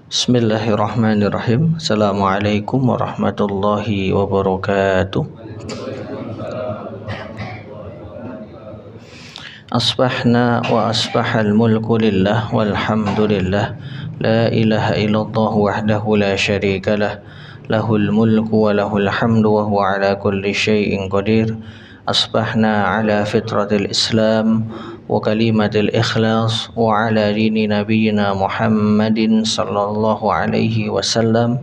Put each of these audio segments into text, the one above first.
Bismillahirrahmanirrahim. Assalamualaikum warahmatullahi wabarakatuh. Asbahna wa asbahal mulku lillah walhamdulillah. La ilaha illallah wahdahu la syarika lah. Lahul mulku wa lahul hamdu wa huwa ala kulli syai'in qadir. Asbahna ala fitratil Islam wa kalimatil ikhlas wa ala dini nabiyyina Muhammadin sallallahu alaihi wasallam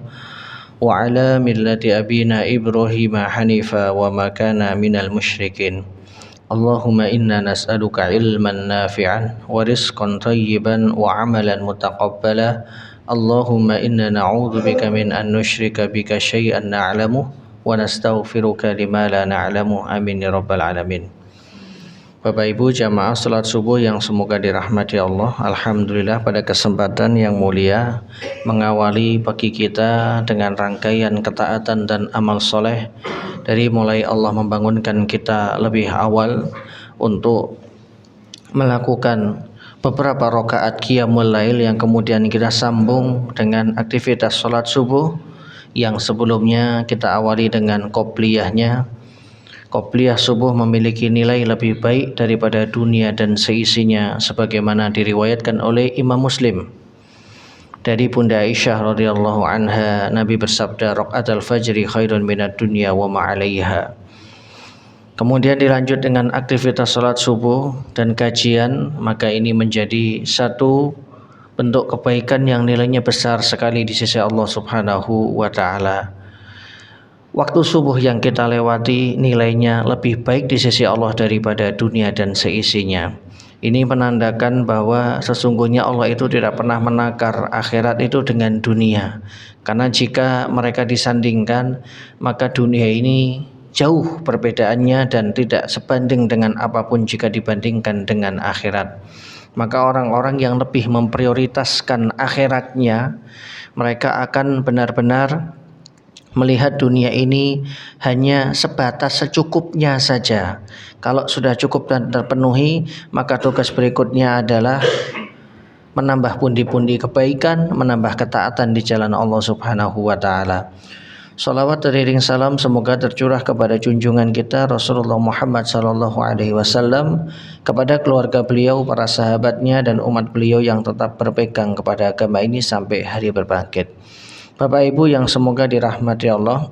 wa ala millati abina Ibrahim hanifa wa ma kana minal musyrikin. Allahumma inna nas'aluka ilman nafi'an wa rizqan tayyiban wa amalan mutaqabbala. Allahumma inna na'udzubika min an nusyrika bika syai'an na'lamuh wa nastaghfiruka lima la na'lamu. Amin ya rabbal alamin. Bapak Ibu jamaah salat subuh yang semoga dirahmati Allah. Alhamdulillah pada kesempatan yang mulia mengawali pagi kita dengan rangkaian ketaatan dan amal soleh. Dari mulai Allah membangunkan kita lebih awal untuk melakukan beberapa rakaat qiyamul lail yang kemudian kita sambung dengan aktivitas salat subuh yang sebelumnya kita awali dengan qobliyahnya. Qobliyah subuh memiliki nilai lebih baik daripada dunia dan seisinya sebagaimana diriwayatkan oleh Imam Muslim. Dari Bunda Aisyah radhiyallahu anha, Nabi bersabda, raqatul fajri khairun minad dunya wa ma 'alaiha. Kemudian dilanjut dengan aktivitas salat subuh dan kajian, maka ini menjadi satu bentuk kebaikan yang nilainya besar sekali di sisi Allah Subhanahu wa taala. Waktu subuh yang kita lewati nilainya lebih baik di sisi Allah daripada dunia dan seisinya. Ini menandakan bahwa sesungguhnya Allah itu tidak pernah menakar akhirat itu dengan dunia. Karena jika mereka disandingkan, maka dunia ini jauh perbedaannya dan tidak sebanding dengan apapun jika dibandingkan dengan akhirat. Maka orang-orang yang lebih memprioritaskan akhiratnya, mereka akan benar-benar melihat dunia ini hanya sebatas secukupnya saja. Kalau sudah cukup dan terpenuhi, maka tugas berikutnya adalah menambah pundi-pundi kebaikan, menambah ketaatan di jalan Allah Subhanahu wa taala. Salawat dan iring salam semoga tercurah kepada junjungan kita Rasulullah Muhammad sallallahu alaihi wasallam, kepada keluarga beliau, para sahabatnya dan umat beliau yang tetap berpegang kepada agama ini sampai hari berbangkit. Bapak Ibu yang semoga dirahmati Allah,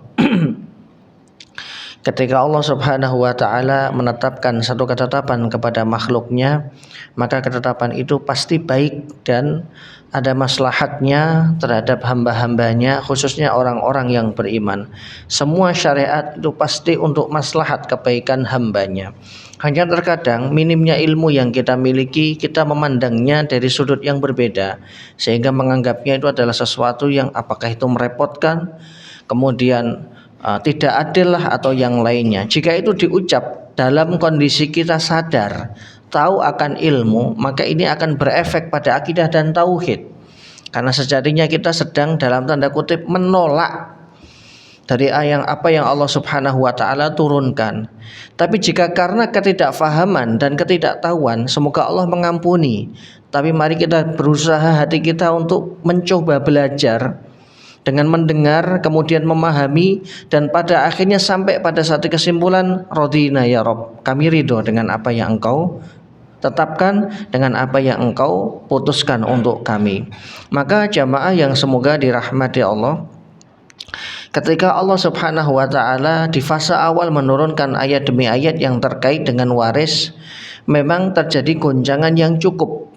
ketika Allah Subhanahu wa taala menetapkan satu ketetapan kepada makhluknya, maka ketetapan itu pasti baik dan ada maslahatnya terhadap hamba-hambanya, khususnya orang-orang yang beriman. Semua syariat itu pasti untuk maslahat kebaikan hambanya. Hanya terkadang minimnya ilmu yang kita miliki, kita memandangnya dari sudut yang berbeda, sehingga menganggapnya itu adalah sesuatu yang apakah itu merepotkan, kemudian tidak adil lah atau yang lainnya. Jika itu diucap dalam kondisi kita sadar, tahu akan ilmu, maka ini akan berefek pada akidah dan tauhid. Karena sejatinya kita sedang dalam tanda kutip menolak dari apa yang Allah Subhanahu wa taala turunkan. Tapi jika karena ketidakfahaman dan ketidaktahuan, semoga Allah mengampuni. Tapi mari kita berusaha hati kita untuk mencoba belajar dengan mendengar, kemudian memahami, dan pada akhirnya sampai pada satu kesimpulan, radina ya Rabb, kami ridho dengan apa yang Engkau tetapkan, dengan apa yang Engkau putuskan untuk kami. Maka jamaah yang semoga dirahmati Allah, ketika Allah Subhanahu wa taala di fase awal menurunkan ayat demi ayat yang terkait dengan waris, memang terjadi goncangan yang cukup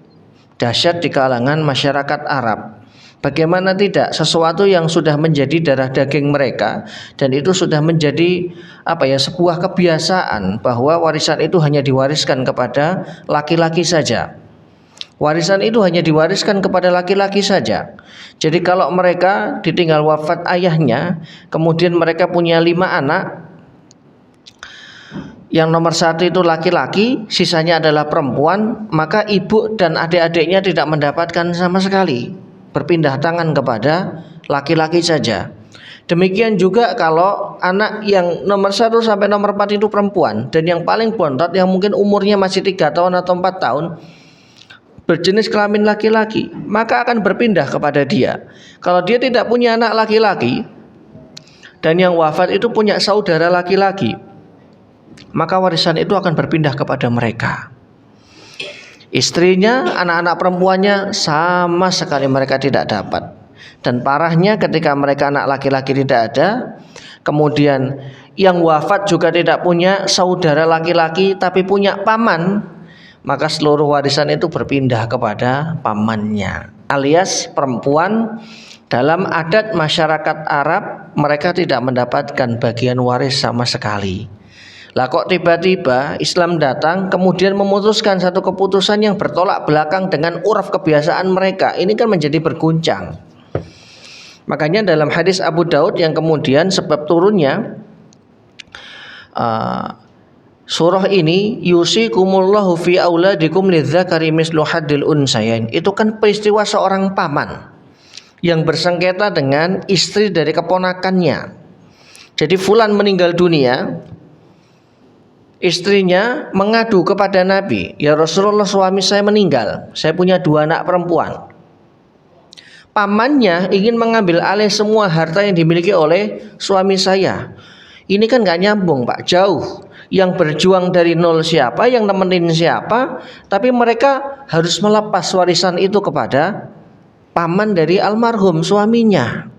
dahsyat di kalangan masyarakat Arab. Bagaimana tidak, sesuatu yang sudah menjadi darah daging mereka dan itu sudah menjadi sebuah kebiasaan bahwa warisan itu hanya diwariskan kepada laki-laki saja. Warisan itu hanya diwariskan kepada laki-laki saja. Jadi kalau mereka ditinggal wafat ayahnya, kemudian mereka punya 5 anak, yang nomor 1 itu laki-laki, sisanya adalah perempuan, maka ibu dan adik-adiknya tidak mendapatkan sama sekali, berpindah tangan kepada laki-laki saja. Demikian juga kalau anak yang nomor 1 sampai nomor 4 itu perempuan, dan yang paling bontot yang mungkin umurnya masih 3 tahun atau 4 tahun, berjenis kelamin laki-laki, maka akan berpindah kepada dia. Kalau dia tidak punya anak laki-laki dan yang wafat itu punya saudara laki-laki, maka warisan itu akan berpindah kepada mereka. Istrinya, anak-anak perempuannya sama sekali mereka tidak dapat. Dan parahnya ketika mereka anak laki-laki tidak ada, kemudian yang wafat juga tidak punya saudara laki-laki tapi punya paman, maka seluruh warisan itu berpindah kepada pamannya. Alias perempuan dalam adat masyarakat Arab mereka tidak mendapatkan bagian waris sama sekali. Lah kok tiba-tiba Islam datang kemudian memutuskan satu keputusan yang bertolak belakang dengan uraf kebiasaan mereka. Ini kan menjadi berguncang. Makanya dalam hadis Abu Daud yang kemudian sebab turunnya surah ini, yusikumullahu fi auladikum lidzakari mislu haddil unsayain, itu kan peristiwa seorang paman yang bersengketa dengan istri dari keponakannya. Jadi fulan meninggal dunia, istrinya mengadu kepada Nabi, ya Rasulullah, suami saya meninggal, saya punya 2 anak perempuan. Pamannya ingin mengambil alih semua harta yang dimiliki oleh suami saya. Ini kan gak nyambung Pak, jauh. Yang berjuang dari nol siapa, yang nemenin siapa, tapi mereka harus melepas warisan itu kepada paman dari almarhum suaminya.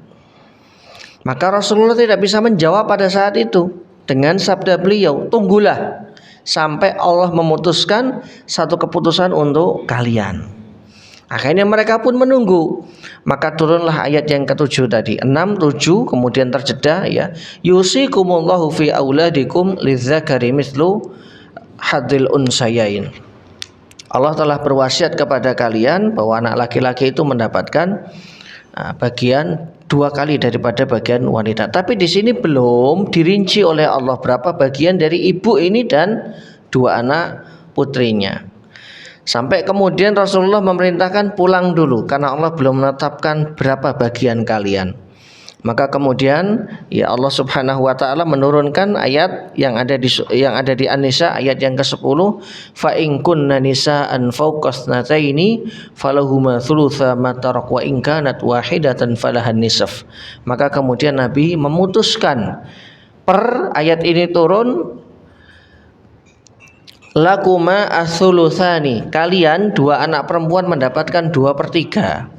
Maka Rasulullah tidak bisa menjawab pada saat itu dengan sabda beliau, tunggulah sampai Allah memutuskan satu keputusan untuk kalian. Akhirnya mereka pun menunggu. Maka turunlah ayat yang ke-7 tadi, 6, 7, kemudian terjeda ya. Yusikumullahu fi auladikum lidzakari mislu haddil unsayain. Allah telah berwasiat kepada kalian bahwa anak laki-laki itu mendapatkan bagian 2 kali daripada bagian wanita. Tapi di sini belum dirinci oleh Allah berapa bagian dari ibu ini dan 2 anak putrinya. Sampai kemudian Rasulullah memerintahkan pulang dulu karena Allah belum menetapkan berapa bagian kalian. Maka kemudian ya Allah Subhanahu wa taala menurunkan ayat yang ada di An-Nisa ayat yang ke-10, fa in kunna nisaan fawqasnataini falahuma thulutsa ma tarak wa in kanat wahidatan falahan nisf. Maka kemudian Nabi memutuskan per ayat ini turun, lakuma as-sulutsani, kalian 2 anak perempuan mendapatkan 2/3.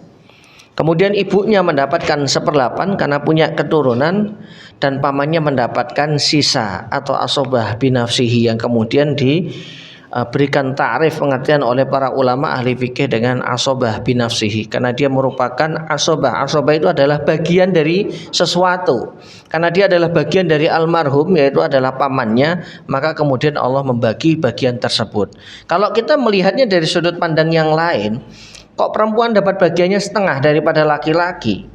Kemudian ibunya mendapatkan 1/8 karena punya keturunan, dan pamannya mendapatkan sisa atau asobah binafsihi yang kemudian diberikan ta'rif pengertian oleh para ulama ahli fikih dengan asobah binafsihi karena dia merupakan asobah. Asobah itu adalah bagian dari sesuatu. Karena dia adalah bagian dari almarhum, yaitu adalah pamannya, maka kemudian Allah membagi bagian tersebut. Kalau kita melihatnya dari sudut pandang yang lain, kok perempuan dapat bagiannya setengah daripada laki-laki,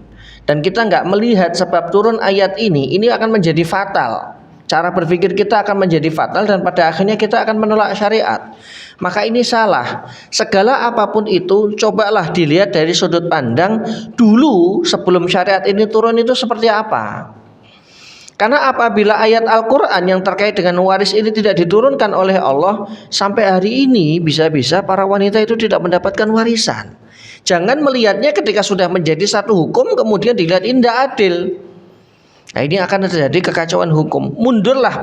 dan kita nggak melihat sebab turun ayat ini akan menjadi fatal. Cara berpikir kita akan menjadi fatal dan pada akhirnya kita akan menolak syariat. Maka ini salah. Segala apapun itu cobalah dilihat dari sudut pandang dulu sebelum syariat ini turun itu seperti apa. Karena apabila ayat Al-Quran yang terkait dengan waris ini tidak diturunkan oleh Allah, sampai hari ini bisa-bisa para wanita itu tidak mendapatkan warisan. Jangan melihatnya ketika sudah menjadi satu hukum kemudian dilihat indah adil. Nah, ini akan terjadi kekacauan hukum. Mundurlah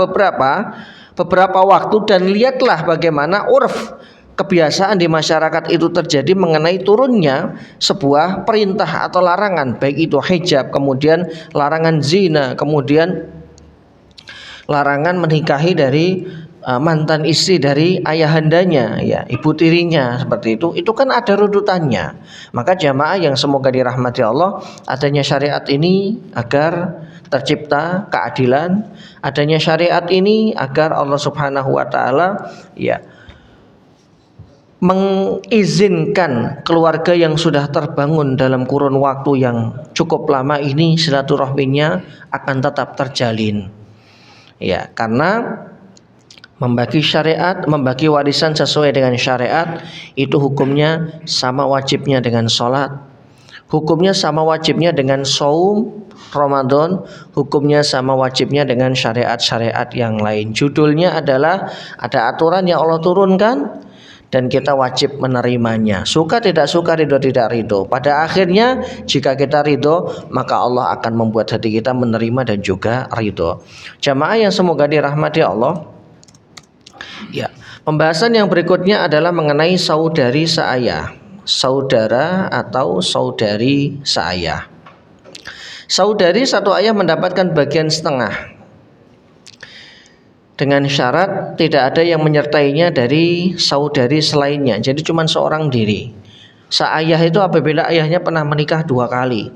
beberapa waktu dan lihatlah bagaimana urf kebiasaan di masyarakat itu terjadi mengenai turunnya sebuah perintah atau larangan, baik itu hijab, kemudian larangan zina, kemudian larangan menikahi dari mantan istri dari ayahandanya, ya ibu tirinya, seperti itu kan ada runutannya. Maka jamaah yang semoga dirahmati Allah, adanya syariat ini agar tercipta keadilan, adanya syariat ini agar Allah Subhanahu wa taala ya mengizinkan keluarga yang sudah terbangun dalam kurun waktu yang cukup lama ini silaturahminya akan tetap terjalin. Ya, karena membagi syariat, membagi warisan sesuai dengan syariat itu hukumnya sama wajibnya dengan sholat, hukumnya sama wajibnya dengan saum Ramadan, hukumnya sama wajibnya dengan syariat-syariat yang lain. Judulnya adalah ada aturan yang Allah turunkan dan kita wajib menerimanya. Suka tidak suka, ridho tidak ridho. Pada akhirnya jika kita ridho, maka Allah akan membuat hati kita menerima dan juga ridho. Jamaah yang semoga dirahmati Allah. Ya, pembahasan yang berikutnya adalah mengenai saudari seayah, saudara atau saudari seayah. Saudari satu ayah mendapatkan bagian setengah, dengan syarat tidak ada yang menyertainya dari saudari selainnya. Jadi cuma seorang diri. Seayah itu apabila ayahnya pernah menikah 2 kali.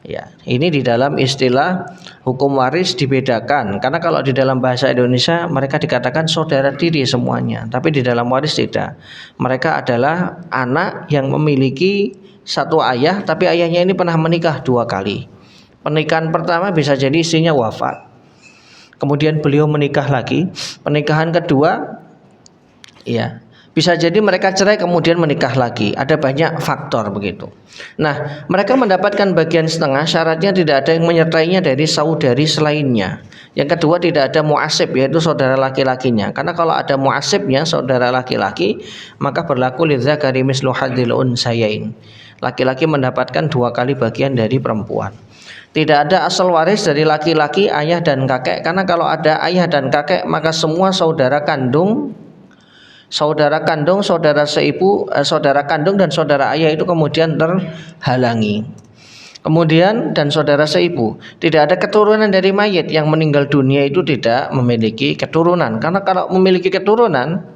Ya, ini di dalam istilah hukum waris dibedakan. Karena kalau di dalam bahasa Indonesia mereka dikatakan saudara tiri semuanya, tapi di dalam waris tidak. Mereka adalah anak yang memiliki satu ayah, tapi ayahnya ini pernah menikah 2 kali. Pernikahan pertama bisa jadi istrinya wafat, kemudian beliau menikah lagi. Pernikahan kedua, ya, bisa jadi mereka cerai kemudian menikah lagi. Ada banyak faktor begitu. Nah, mereka mendapatkan bagian setengah, syaratnya tidak ada yang menyertainya dari saudari selainnya. Yang kedua, tidak ada mu'asib, yaitu saudara laki-lakinya. Karena kalau ada mu'asibnya, saudara laki-laki, maka berlaku lidzakari mislu hadzil unsayain. Laki-laki mendapatkan 2 kali bagian dari perempuan. Tidak ada asal waris dari laki-laki, ayah dan kakek. Karena kalau ada ayah dan kakek, maka semua saudara kandung, saudara seibu, saudara kandung dan saudara ayah itu kemudian terhalangi. Kemudian dan saudara seibu, tidak ada keturunan dari mayit yang meninggal dunia itu tidak memiliki keturunan. Karena kalau memiliki keturunan,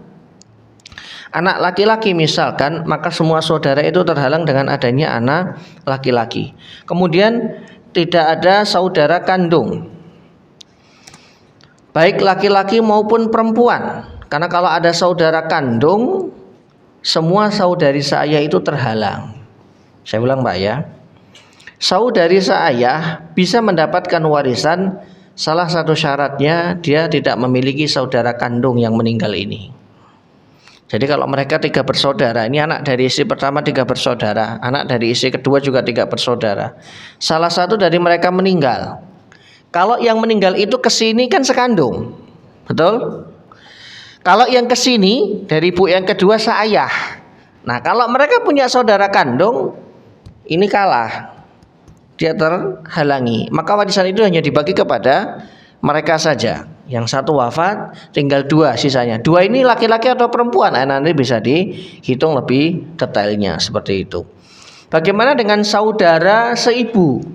anak laki-laki misalkan, maka semua saudara itu terhalang dengan adanya anak laki-laki. Kemudian tidak ada saudara kandung, baik laki-laki maupun perempuan. Karena kalau ada saudara kandung, semua saudari seayah itu terhalang. Saya ulang Pak ya. Saudari seayah bisa mendapatkan warisan, salah satu syaratnya dia tidak memiliki saudara kandung yang meninggal ini. Jadi kalau mereka 3 bersaudara, ini anak dari istri pertama 3 bersaudara, anak dari istri kedua juga 3 bersaudara. Salah satu dari mereka meninggal. Kalau yang meninggal itu kesini kan sekandung, betul? Kalau yang kesini dari ibu yang kedua seayah. Nah, kalau mereka punya saudara kandung, ini kalah, dia terhalangi. Maka warisan itu hanya dibagi kepada mereka saja. Yang satu wafat, tinggal 2 sisanya. 2 ini laki-laki atau perempuan? Nanti bisa dihitung lebih detailnya seperti itu. Bagaimana dengan saudara seibu?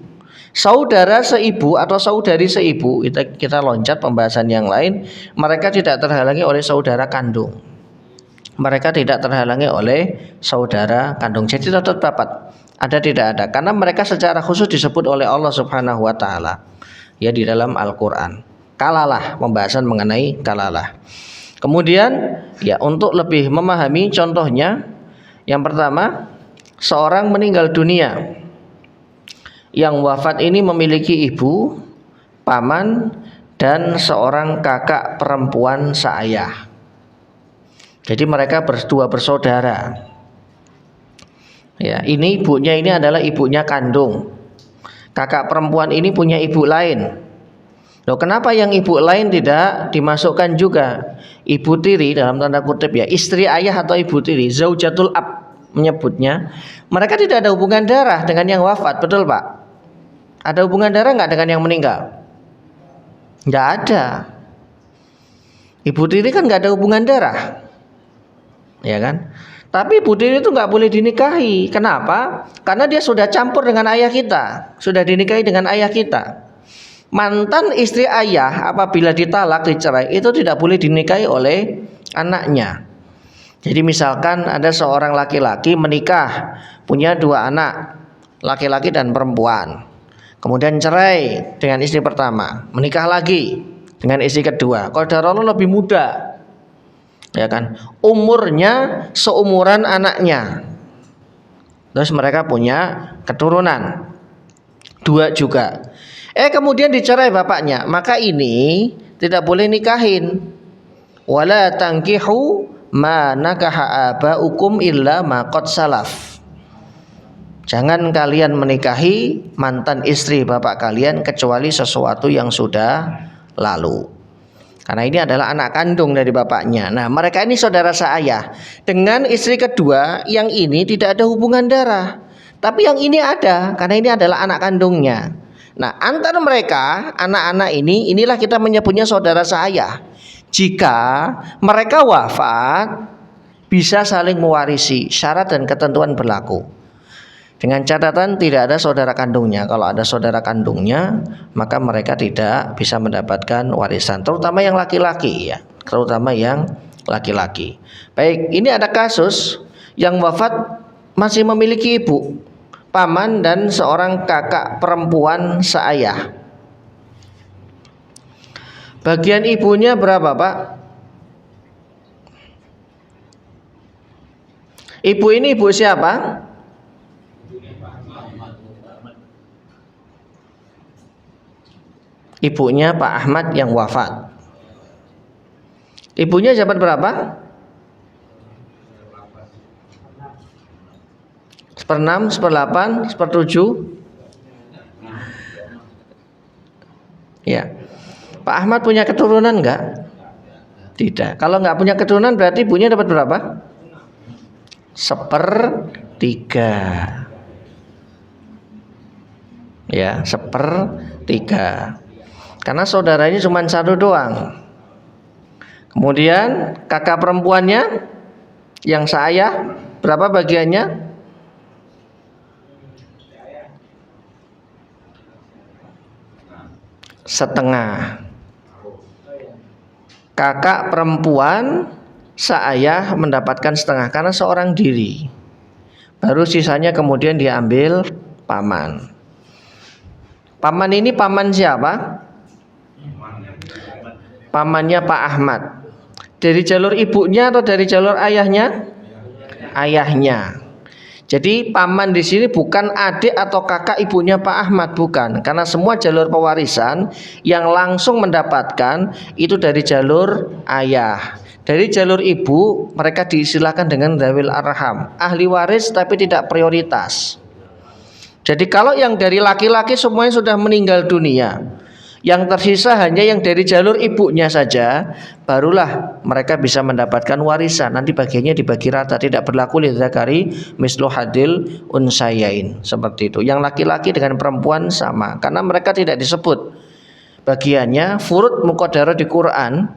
Saudara seibu atau saudari seibu, kita loncat pembahasan yang lain. Mereka tidak terhalangi oleh saudara kandung. Mereka tidak terhalangi oleh saudara kandung. Jadi tetap dapat. Ada tidak ada. Karena mereka secara khusus disebut oleh Allah Subhanahu wa taala. Ya, di dalam Al-Qur'an. Kalalah, pembahasan mengenai kalalah. Kemudian ya, untuk lebih memahami contohnya, yang pertama, seorang meninggal dunia, yang wafat ini memiliki ibu, paman, dan seorang kakak perempuan seayah. Jadi mereka berdua bersaudara. Ya, ini ibunya ini adalah ibunya kandung. Kakak perempuan ini punya ibu lain. Loh, kenapa yang ibu lain tidak dimasukkan juga? Ibu tiri dalam tanda kutip ya, istri ayah atau ibu tiri, zaujatul ab menyebutnya. Mereka tidak ada hubungan darah dengan yang wafat, betul Pak? Ada hubungan darah nggak dengan yang meninggal? Nggak ada. Ibu tiri kan nggak ada hubungan darah, ya kan? Tapi ibu tiri itu nggak boleh dinikahi. Kenapa? Karena dia sudah campur dengan ayah kita, sudah dinikahi dengan ayah kita. Mantan istri ayah apabila ditalak, dicerai, itu tidak boleh dinikahi oleh anaknya. Jadi misalkan ada seorang laki-laki menikah, punya 2 anak, laki-laki dan perempuan. Kemudian cerai dengan istri pertama, menikah lagi dengan istri kedua. Qadarullah lebih muda, ya kan? Umurnya seumuran anaknya. Terus mereka punya keturunan 2 juga. Kemudian dicerai bapaknya, maka ini tidak boleh nikahin. Wala tankihu ma nakaha abaukum illa ma qad salaf. Jangan kalian menikahi mantan istri bapak kalian kecuali sesuatu yang sudah lalu. Karena ini adalah anak kandung dari bapaknya. Nah, mereka ini saudara seayah. Dengan istri kedua yang ini tidak ada hubungan darah. Tapi yang ini ada, karena ini adalah anak kandungnya. Nah, antara mereka, anak-anak ini, inilah kita menyebutnya saudara seayah. Jika mereka wafat, bisa saling mewarisi, syarat dan ketentuan berlaku. Dengan catatan tidak ada saudara kandungnya. Kalau ada saudara kandungnya, maka mereka tidak bisa mendapatkan warisan, terutama yang laki-laki ya, terutama yang laki-laki. Baik, ini ada kasus yang wafat masih memiliki ibu, paman dan seorang kakak perempuan seayah. Bagian ibunya berapa, Pak? Ibu ini ibu siapa? Ibunya Pak Ahmad yang wafat. Ibunya jabat berapa? 1/6, 1/8, 1/7. Ya. Pak Ahmad punya keturunan enggak? Tidak. Kalau enggak punya keturunan berarti ibunya dapat berapa? 1/3. Ya, 1/3. Karena saudaranya cuma satu doang. Kemudian kakak perempuannya yang seayah berapa bagiannya? Setengah. Kakak perempuan seayah mendapatkan setengah karena seorang diri. Baru sisanya kemudian diambil paman. Paman ini paman siapa? Pamannya Pak Ahmad. Dari jalur ibunya atau dari jalur ayahnya? Ayahnya. Jadi paman di sini bukan adik atau kakak ibunya Pak Ahmad, bukan. Karena semua jalur pewarisan yang langsung mendapatkan itu dari jalur ayah. Dari jalur ibu mereka diistilahkan dengan dzawil arham, ahli waris tapi tidak prioritas. Jadi kalau yang dari laki-laki semuanya sudah meninggal dunia, yang tersisa hanya yang dari jalur ibunya saja, barulah mereka bisa mendapatkan warisan. Nanti bagiannya dibagi rata, tidak berlaku lidzakari mislu hadil unsayain, seperti itu. Yang laki-laki dengan perempuan sama, karena mereka tidak disebut bagiannya. Furud muqaddarah di Quran,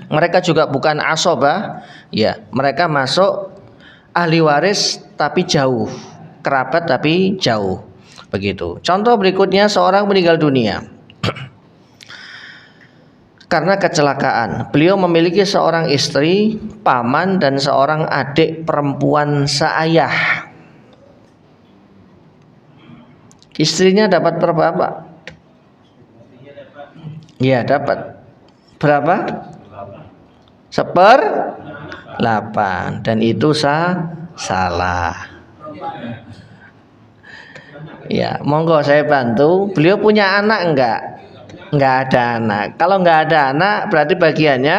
mereka juga bukan asobah, ya, mereka masuk ahli waris tapi jauh, kerabat tapi jauh, begitu. Contoh berikutnya, seorang meninggal dunia karena kecelakaan. Beliau memiliki seorang istri, paman dan seorang adik perempuan seayah. Istrinya dapat berapa, Pak? Ya, dapat berapa? 1/8. Dan itu salah. Ya, monggo saya bantu. Beliau punya anak enggak? Enggak ada anak. Kalau enggak ada anak berarti bagiannya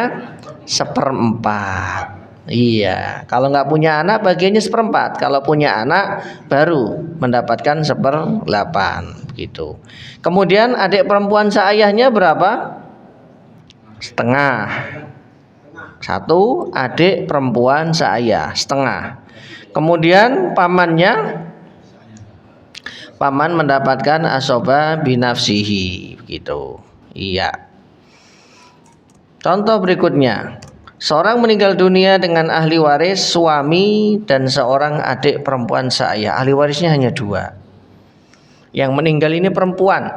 1/4. Iya, kalau enggak punya anak bagiannya 1/4. Kalau punya anak baru mendapatkan 1/8 gitu. Kemudian adik perempuan seayahnya berapa? Setengah. Satu adik perempuan seayah, setengah. Kemudian paman mendapatkan asoba binafsihi gitu. Iya. Contoh berikutnya, seorang meninggal dunia dengan ahli waris suami dan seorang adik perempuan seayah. Ahli warisnya hanya 2. Yang meninggal ini perempuan.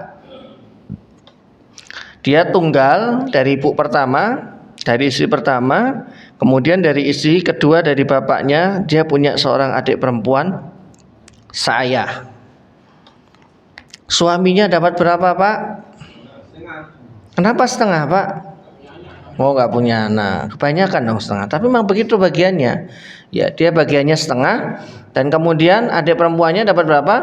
Dia tunggal dari ibu pertama, dari istri pertama, kemudian dari istri kedua dari bapaknya. Dia punya seorang adik perempuan seayah. Suaminya dapat berapa, Pak? Kenapa setengah, Pak? Oh, nggak punya anak. Kebanyakan dong setengah. Tapi memang begitu bagiannya. Ya, dia bagiannya setengah. Dan kemudian adik perempuannya dapat berapa?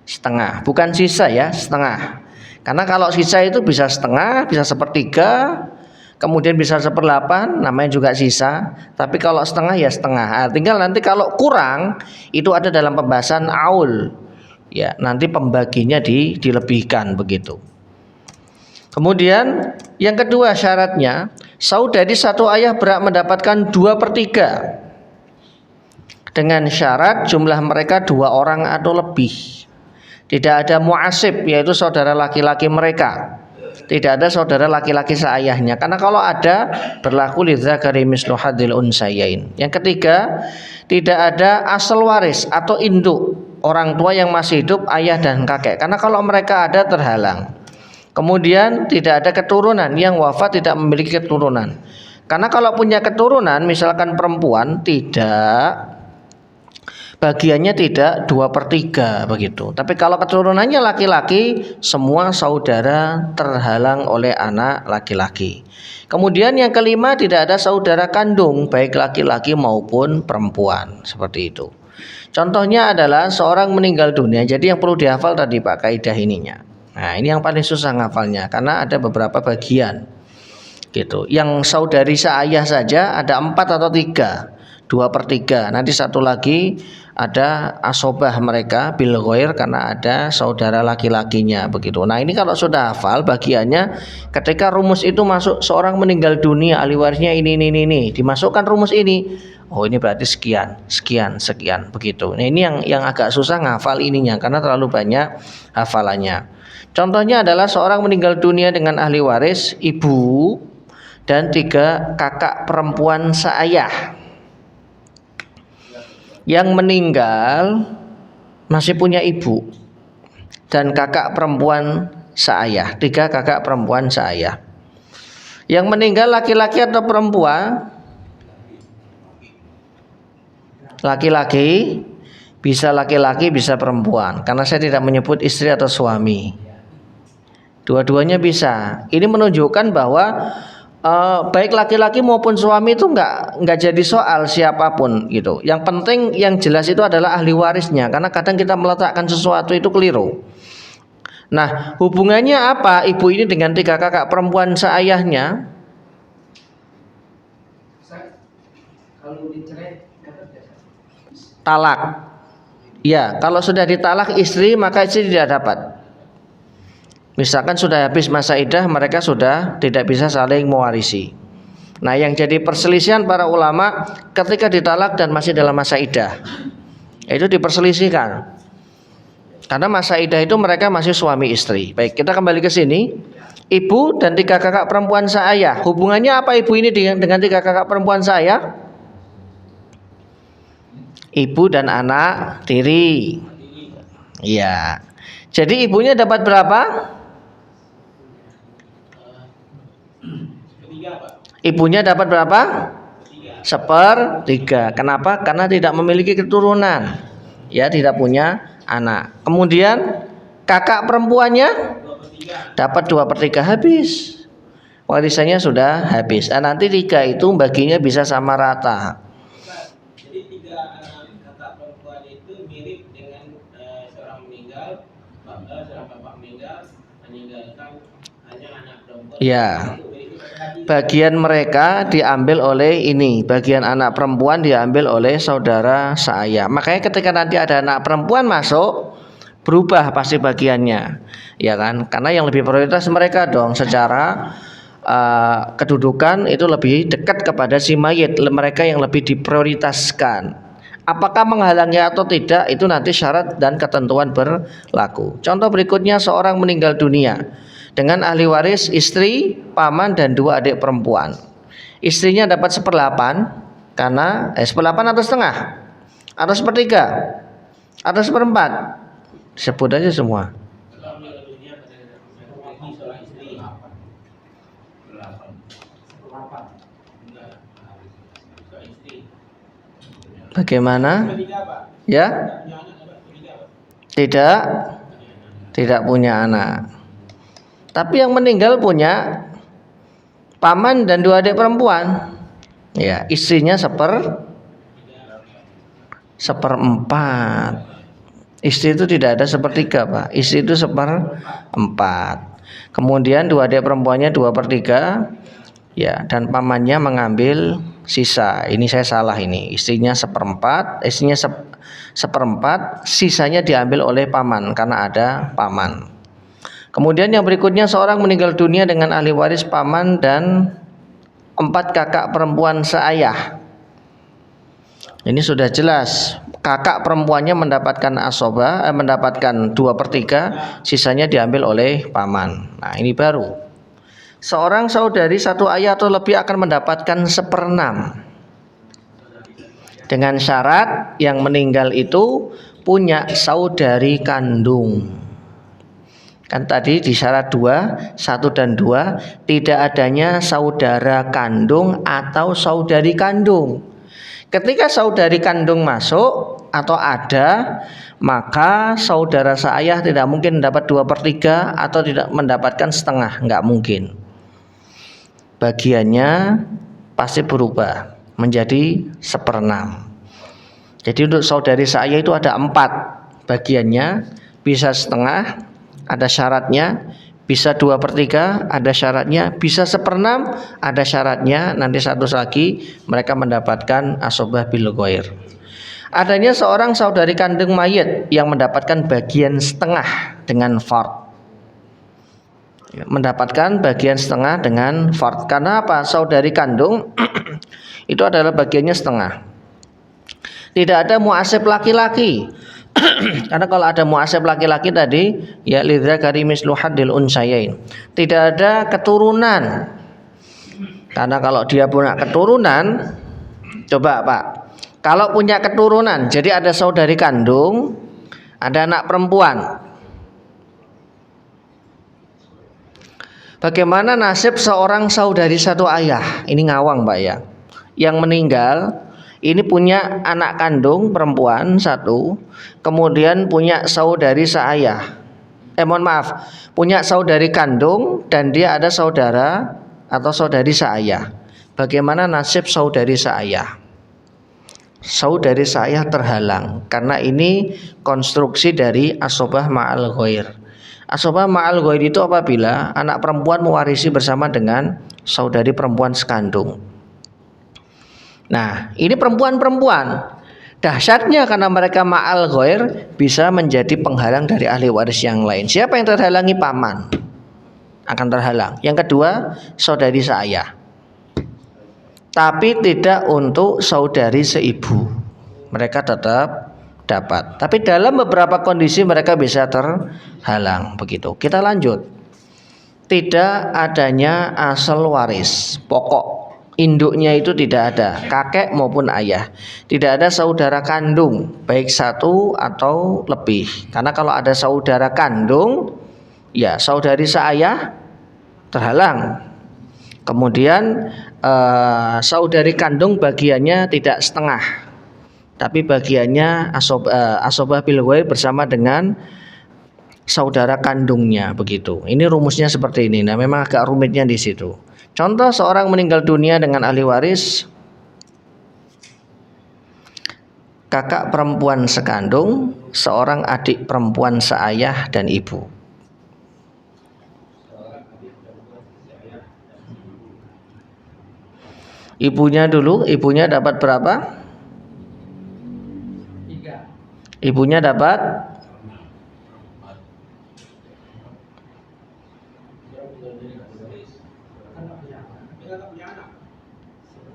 Setengah. Bukan sisa ya, setengah. Karena kalau sisa itu bisa setengah, bisa 1/3, kemudian bisa 1/8, namanya juga sisa. Tapi kalau setengah ya setengah. Nah, tinggal nanti kalau kurang itu ada dalam pembahasan aul. Ya, nanti pembaginya dilebihkan begitu. Kemudian Yang kedua syaratnya, saudari satu ayah berhak mendapatkan 2/3 dengan syarat jumlah mereka 2 orang atau lebih. Tidak ada mu'asib, yaitu saudara laki-laki mereka. Tidak ada saudara laki-laki seayahnya, karena kalau ada berlaku lidzakari mislu hadzil unsayain. Yang ketiga, tidak ada asal waris atau induk orang tua yang masih hidup, ayah dan kakek, karena kalau mereka ada terhalang. Kemudian tidak ada keturunan, yang wafat tidak memiliki keturunan, karena kalau punya keturunan misalkan perempuan, tidak bagiannya tidak 2/3 begitu. Tapi kalau keturunannya laki-laki, semua saudara terhalang oleh anak laki-laki. Kemudian yang kelima, tidak ada saudara kandung baik laki-laki maupun perempuan, seperti itu. Contohnya adalah seorang meninggal dunia. Jadi yang perlu dihafal tadi Pak, kaidah ininya. Nah, ini yang paling susah ngafalnya karena ada beberapa bagian gitu. Yang saudari seayah saja ada 4 atau 3, 2/3. Nanti satu lagi ada asobah mereka bil ghair karena ada saudara laki-lakinya begitu. Nah, ini kalau sudah hafal bagiannya, ketika rumus itu masuk seorang meninggal dunia, ahli warisnya ini, dimasukkan rumus ini. Oh, ini berarti sekian begitu. Nah, ini yang agak susah ngafal ininya karena terlalu banyak hafalannya. Contohnya adalah seorang meninggal dunia dengan ahli waris ibu dan 3 kakak perempuan seayah. Yang meninggal masih punya ibu dan kakak perempuan seayah, 3 kakak perempuan seayah. Yang meninggal laki-laki atau perempuan? Laki-laki, bisa laki-laki bisa perempuan, karena saya tidak menyebut istri atau suami. Dua-duanya bisa. Ini menunjukkan bahwa baik laki-laki maupun suami itu nggak jadi soal siapapun gitu. Yang penting yang jelas itu adalah ahli warisnya, karena kadang kita meletakkan sesuatu itu keliru. Nah, hubungannya apa ibu ini dengan 3 kakak perempuan seayahnya? Talak. Ya, kalau sudah ditalak istri maka istri tidak dapat. Misalkan sudah habis masa iddah, mereka sudah tidak bisa saling mewarisi. Nah, yang jadi perselisihan para ulama ketika ditalak dan masih dalam masa iddah, itu diperselisihkan. Karena masa iddah itu mereka masih suami istri. Baik, kita kembali ke sini. Ibu dan 3 kakak perempuan seayah. Hubungannya apa ibu ini dengan 3 kakak perempuan seayah? Ibu dan anak tiri. Iya. Jadi ibunya dapat berapa? Ibunya dapat berapa? 1/3. Kenapa? Karena tidak memiliki keturunan, ya, tidak punya anak. Kemudian kakak perempuannya dapat 2/3, habis. Warisannya sudah habis. Nanti 3 itu baginya bisa sama rata. Jadi 3 kakak perempuan itu mirip dengan seorang meninggal, seorang bapak meninggalkan hanya anak perempuan. Ya. Bagian mereka diambil oleh ini, bagian anak perempuan diambil oleh saudara seayah. Makanya ketika nanti ada anak perempuan masuk, berubah pasti bagiannya, ya kan? Karena yang lebih prioritas mereka dong, secara kedudukan itu lebih dekat kepada si mayit, mereka yang lebih diprioritaskan. Apakah menghalangi atau tidak, itu nanti syarat dan ketentuan berlaku. Contoh berikutnya, seorang meninggal dunia dengan ahli waris istri, paman dan 2 adik perempuan. Istrinya dapat 1/8 karena 1/8 atau setengah, atau 1/3, atau 1/4. Sebut aja semua. Bagaimana? Ya? Tidak punya anak. Tapi yang meninggal punya paman dan 2 adik perempuan. Ya, istrinya 1/4. Istri itu tidak ada 1/3, Pak. Istri itu 1/4. Kemudian 2 adik perempuannya 2/3. Ya, dan pamannya mengambil sisa. Ini saya salah ini. Istrinya 1/4, istrinya 1/4, sisanya diambil oleh paman karena ada paman. Kemudian yang berikutnya, seorang meninggal dunia dengan ahli waris paman dan 4 kakak perempuan seayah. Ini sudah jelas, kakak perempuannya mendapatkan asobah, mendapatkan 2/3, sisanya diambil oleh paman. Nah ini baru. Seorang saudari satu ayah atau lebih akan mendapatkan 1/6, dengan syarat yang meninggal itu punya saudari kandung. Kan tadi di syarat 2, 1 dan 2, tidak adanya saudara kandung atau saudari kandung. Ketika saudari kandung masuk atau ada, maka saudara seayah tidak mungkin dapat 2/3 atau tidak mendapatkan setengah, nggak mungkin. Bagiannya pasti berubah menjadi 1/6. Jadi untuk saudari seayah itu ada 4 bagiannya, bisa setengah, ada syaratnya, bisa 2/3, ada syaratnya, bisa 1/6, ada syaratnya. Nanti satu lagi mereka mendapatkan asobah bil ghair. Adanya seorang saudari kandung mayit yang mendapatkan bagian setengah dengan fard. Mendapatkan bagian setengah dengan fard. Karena apa? Saudari kandung itu adalah bagiannya setengah. Tidak ada muasib laki-laki. Karena kalau ada muasib laki-laki tadi, ya lidzakari mislu haddil unsayain, tidak ada keturunan. Karena kalau dia punya keturunan, coba Pak, kalau punya keturunan, jadi ada saudari kandung, ada anak perempuan, bagaimana nasib seorang saudari satu ayah? Ini ngawang Pak ya, yang meninggal ini punya anak kandung perempuan 1, kemudian punya saudari seayah. Punya saudari kandung dan dia ada saudara atau saudari seayah. Bagaimana nasib saudari seayah? Saudari seayah terhalang karena ini konstruksi dari asobah ma'al ghair. Asobah ma'al ghair itu apabila anak perempuan mewarisi bersama dengan saudari perempuan sekandung. Nah, ini perempuan-perempuan. Dahsyatnya karena mereka ma'al ghair bisa menjadi penghalang dari ahli waris yang lain. Siapa yang terhalangi? Paman akan terhalang. Yang kedua, saudari seayah. Tapi tidak untuk saudari seibu. Mereka tetap dapat. Tapi dalam beberapa kondisi mereka bisa terhalang. Begitu. Kita lanjut. Tidak adanya asal waris pokok. Induknya itu tidak ada, kakek maupun ayah. Tidak ada saudara kandung, baik 1 atau lebih. Karena kalau ada saudara kandung, ya saudari seayah terhalang. Kemudian saudari kandung bagiannya tidak setengah, tapi bagiannya asobah bil ghair bersama dengan saudara kandungnya, begitu. Ini rumusnya seperti ini. Nah, memang agak rumitnya di situ. Contoh, seorang meninggal dunia dengan ahli waris kakak perempuan sekandung, seorang adik perempuan seayah dan ibu. Ibunya dulu, ibunya dapat berapa? 3. Ibunya dapat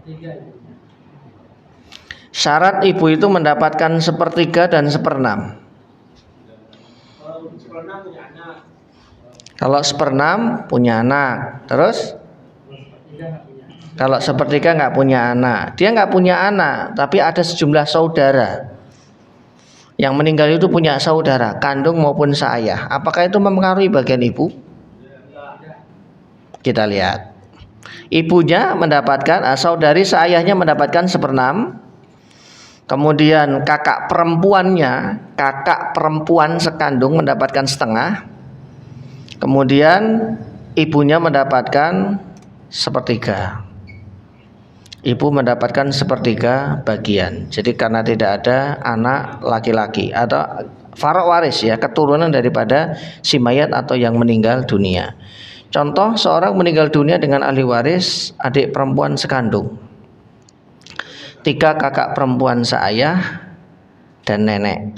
3. Syarat ibu itu mendapatkan 1/3 dan 1/6. Kalau 1/6 punya anak, terus kalau 1/3 nggak punya anak. Dia nggak punya anak, tapi ada sejumlah saudara. Yang meninggal itu punya saudara kandung maupun seayah. Apakah itu mempengaruhi bagian ibu? Kita lihat. Ibunya mendapatkan, saudari seayahnya mendapatkan 1/6. Kemudian kakak perempuan sekandung mendapatkan setengah. Kemudian ibunya mendapatkan 1/3. Ibu mendapatkan 1/3 bagian. Jadi karena tidak ada anak laki-laki atau farok waris, ya, keturunan daripada si mayat atau yang meninggal dunia. Contoh, seorang meninggal dunia dengan ahli waris adik perempuan sekandung, 3 kakak perempuan seayah dan nenek.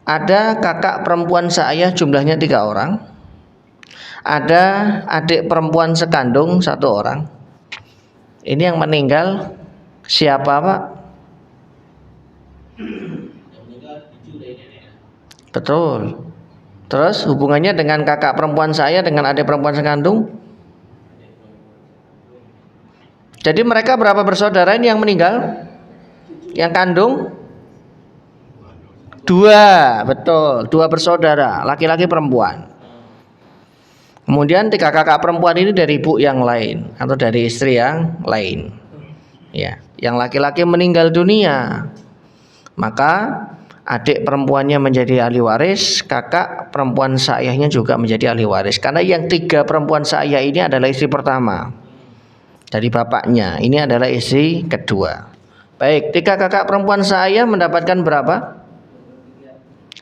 Ada kakak perempuan seayah jumlahnya 3 orang. Ada adik perempuan sekandung 1 orang. Ini yang meninggal siapa Pak? Yang meninggal cucu dari nenek. Betul. Terus hubungannya dengan kakak perempuan saya dengan adik perempuan sekandung? Jadi mereka berapa bersaudara ini yang meninggal? Yang kandung? 2, betul. 2 bersaudara, laki-laki perempuan. Kemudian 3 kakak perempuan ini dari ibu yang lain atau dari istri yang lain. Ya, yang laki-laki meninggal dunia, maka adik perempuannya menjadi ahli waris, kakak perempuan seayahnya juga menjadi ahli waris. Karena yang 3 perempuan seayah ini adalah istri pertama dari bapaknya, ini adalah istri kedua. Baik, 3 kakak perempuan seayah mendapatkan berapa?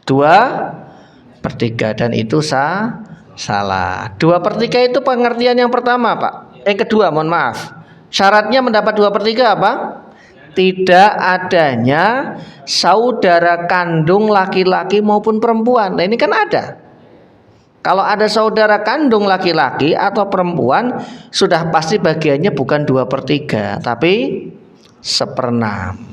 2/3, dan itu salah. 2/3 itu pengertian yang pertama Pak. Kedua, mohon maaf. Syaratnya mendapat 2/3 apa? Tidak adanya saudara kandung laki-laki maupun perempuan. Nah ini kan ada. Kalau ada saudara kandung laki-laki atau perempuan, sudah pasti bagiannya bukan 2/3, tapi 1/6.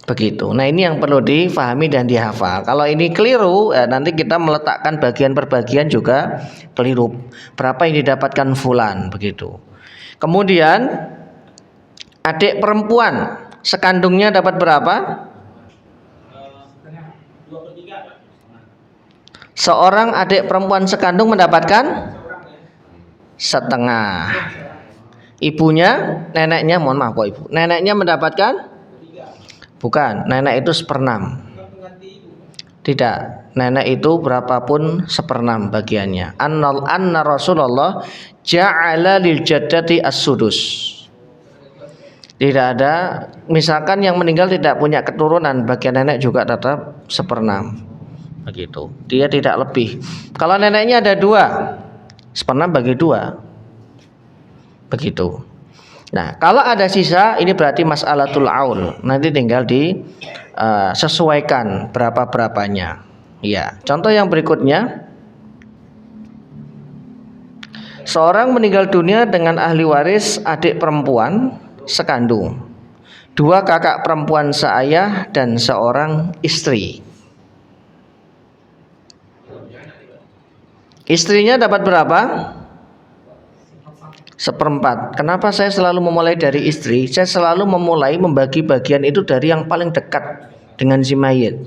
Begitu. Nah ini yang perlu difahami dan dihafal. Kalau ini keliru, nanti kita meletakkan bagian per bagian juga keliru. Berapa yang didapatkan fulan, begitu. Kemudian adik perempuan sekandungnya dapat berapa? 2/3 Pak. Seorang adik perempuan sekandung mendapatkan setengah. Ibunya, neneknya, mohon maaf Pak Ibu. Neneknya mendapatkan? Bukan, nenek itu 1/6. Tidak, nenek itu berapapun 1/6 bagiannya. Anna Rasulullah ja'ala lil jaddati as-sudus. Tidak ada, misalkan yang meninggal tidak punya keturunan, bagian nenek juga tetap 1/6. Begitu. Dia tidak lebih. Kalau neneknya ada 2, 1/6 bagi 2. Begitu. Nah, kalau ada sisa, ini berarti mas'alatul aul. Nanti tinggal disesuaikan berapa-berapanya. Ya, contoh yang berikutnya. Seorang meninggal dunia dengan ahli waris adik perempuan sekandung, 2 kakak perempuan seayah dan seorang istri. Istrinya dapat berapa? 1/4. Kenapa saya selalu memulai dari istri? Saya selalu memulai membagi bagian itu dari yang paling dekat dengan si mayit.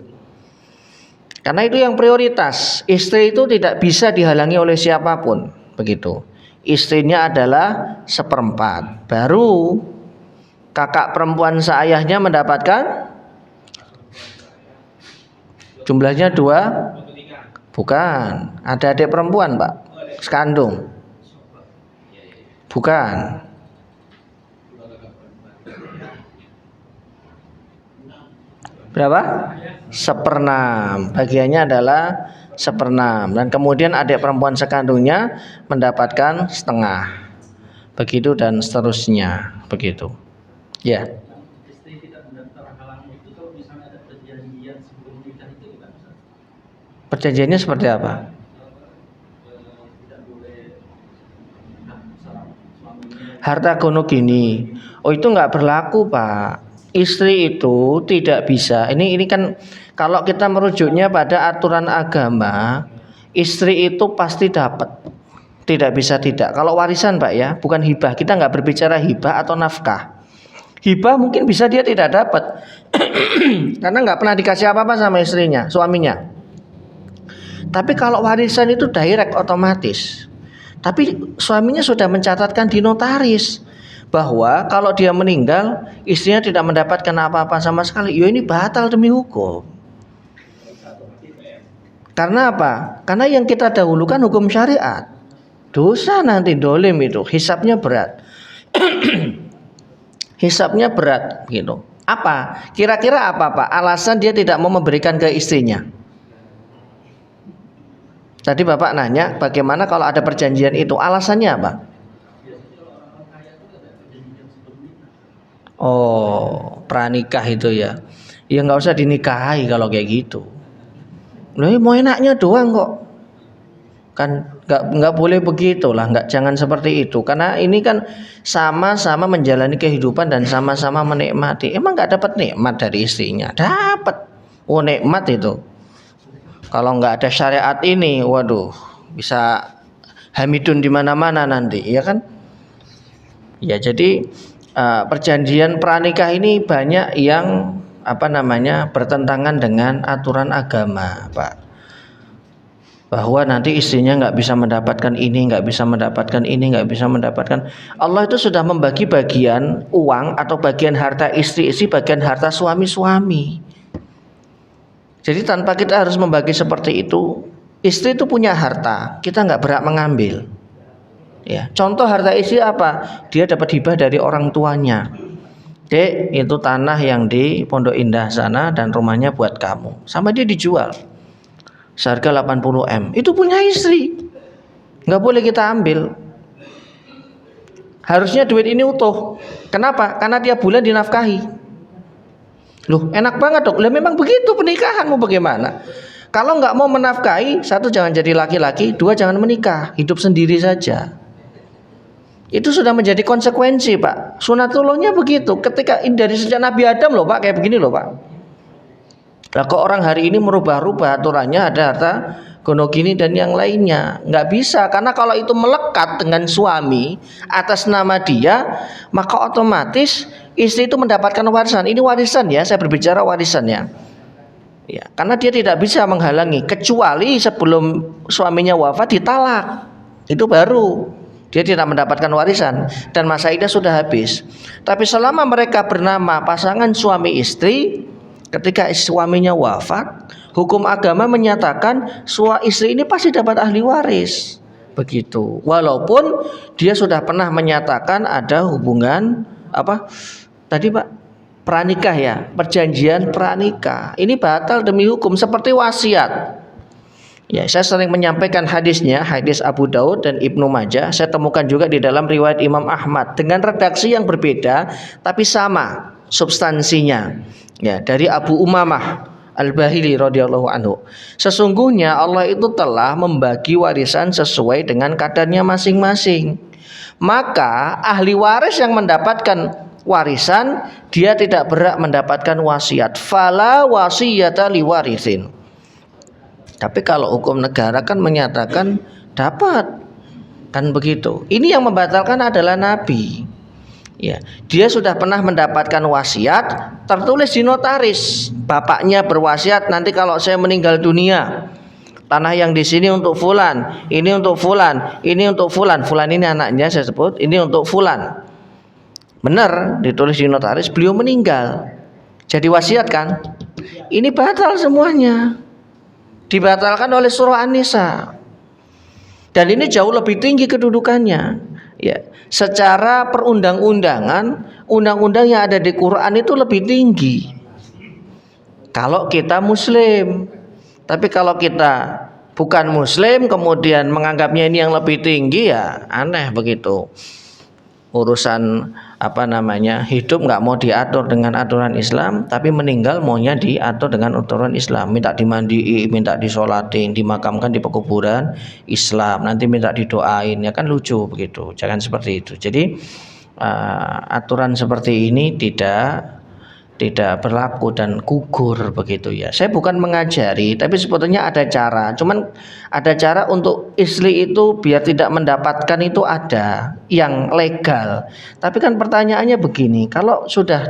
Karena itu yang prioritas. Istri itu tidak bisa dihalangi oleh siapapun, begitu. Istrinya adalah 1/4. Baru kakak perempuan seayahnya mendapatkan jumlahnya 2. Bukan, ada adik perempuan Pak, sekandung. Bukan. Berapa? 1/6. Bagiannya adalah 1/6. Dan kemudian adik perempuan sekandungnya mendapatkan setengah. Begitu dan seterusnya. Begitu. Ya. Istri tidak mendaftar halang itu kalau misalnya ada perjanjian sebelum nikah itu gimana? Perjanjiannya seperti apa? Tidak boleh suaminya. Harta gono gini. Oh itu nggak berlaku Pak. Istri itu tidak bisa. Ini kan kalau kita merujuknya pada aturan agama, istri itu pasti dapat. Tidak bisa tidak. Kalau warisan Pak ya, bukan hibah. Kita nggak berbicara hibah atau nafkah. Hibah mungkin bisa dia tidak dapat karena nggak pernah dikasih apa-apa sama istrinya, suaminya. Tapi kalau warisan itu direct, otomatis. Tapi suaminya sudah mencatatkan di notaris bahwa kalau dia meninggal, istrinya tidak mendapatkan apa-apa sama sekali. Ya ini batal demi hukum. Karena apa? Karena yang kita dahulukan hukum syariat. Dosa nanti dolim itu, hisabnya berat. Hisabnya berat gitu. Apa? Kira-kira apa Pak? Alasan dia tidak mau memberikan ke istrinya. Tadi Bapak nanya bagaimana kalau ada perjanjian itu, alasannya apa? Oh, pranikah itu ya. Ya nggak usah dinikahi kalau kayak gitu. Loh, mau enaknya doang kok. Kan nggak boleh begitu lah, jangan seperti itu, karena ini kan sama-sama menjalani kehidupan dan sama-sama menikmati. Emang nggak dapat nikmat dari istrinya? Dapat. Oh, nikmat itu. Kalau nggak ada syariat ini, waduh, bisa hamidun di mana-mana nanti, ya kan? Ya, jadi perjanjian pranikah ini banyak yang bertentangan dengan aturan agama, Pak. Bahwa nanti istrinya nggak bisa mendapatkan ini, nggak bisa mendapatkan ini, nggak bisa mendapatkan. Allah itu sudah membagi bagian uang atau bagian harta istri-istri, bagian harta suami-suami. Jadi tanpa kita harus membagi seperti itu, istri itu punya harta, kita nggak berhak mengambil. Ya, contoh harta istri apa? Dia dapat hibah dari orang tuanya. Dek, itu tanah yang di Pondok Indah sana dan rumahnya buat kamu. Sama dia dijual. Seharga 80 M, itu punya istri, nggak boleh kita ambil. Harusnya duit ini utuh. Kenapa? Karena tiap bulan dinafkahi. Loh, enak banget dong. Lah memang begitu pernikahan, mau bagaimana? Kalau nggak mau menafkahi, satu, jangan jadi laki-laki, dua, jangan menikah, hidup sendiri saja. Itu sudah menjadi konsekuensi, Pak. Sunatullahnya begitu. Ketika dari sejak Nabi Adam loh, Pak, kayak begini loh, Pak. Lah kok orang hari ini merubah-rubah aturannya, ada harta gono gini dan yang lainnya. Nggak bisa, karena kalau itu melekat dengan suami atas nama dia, maka otomatis istri itu mendapatkan warisan. Ini warisan ya, saya berbicara warisan ya. Ya, karena dia tidak bisa menghalangi kecuali sebelum suaminya wafat ditalak. Itu baru dia tidak mendapatkan warisan dan masa iddah sudah habis. Tapi selama mereka bernama pasangan suami istri, ketika suaminya wafat, hukum agama menyatakan istri ini pasti dapat ahli waris. Begitu. Walaupun dia sudah pernah menyatakan ada hubungan tadi Pak, pranikah ya, perjanjian pranikah. Ini batal demi hukum seperti wasiat. Ya, saya sering menyampaikan hadisnya, hadis Abu Daud dan Ibnu Majah. Saya temukan juga di dalam riwayat Imam Ahmad dengan redaksi yang berbeda tapi sama substansinya. Ya, dari Abu Umamah Al-Bahili radhiyallahu anhu. Sesungguhnya Allah itu telah membagi warisan sesuai dengan kadarnya masing-masing. Maka ahli waris yang mendapatkan warisan, dia tidak berhak mendapatkan wasiat. Fala wasiyata liwarithin. Tapi kalau hukum negara kan menyatakan dapat. Kan begitu. Ini yang membatalkan adalah Nabi. Ya, dia sudah pernah mendapatkan wasiat tertulis di notaris. Bapaknya berwasiat, nanti kalau saya meninggal dunia, tanah yang di sini untuk fulan, ini untuk fulan, ini untuk fulan. Fulan ini anaknya saya sebut, ini untuk fulan. Benar, ditulis di notaris, beliau meninggal. Jadi wasiat kan? Ini batal semuanya. Dibatalkan oleh surah An-Nisa. Dan ini jauh lebih tinggi kedudukannya. Ya, secara perundang-undangan, undang-undang yang ada di Quran itu lebih tinggi. Kalau kita Muslim, tapi kalau kita bukan Muslim kemudian menganggapnya ini yang lebih tinggi, ya aneh begitu. Urusan hidup nggak mau diatur dengan aturan Islam, tapi meninggal maunya diatur dengan aturan Islam. Minta dimandiin, minta disolatin, dimakamkan di pekuburan Islam, nanti minta didoain, ya kan lucu begitu. Jangan seperti itu. Jadi aturan seperti ini tidak berlaku dan gugur begitu ya. Saya bukan mengajari, tapi sebetulnya ada cara. Cuman ada cara untuk istri itu biar tidak mendapatkan, itu ada yang legal. Tapi kan pertanyaannya begini, kalau sudah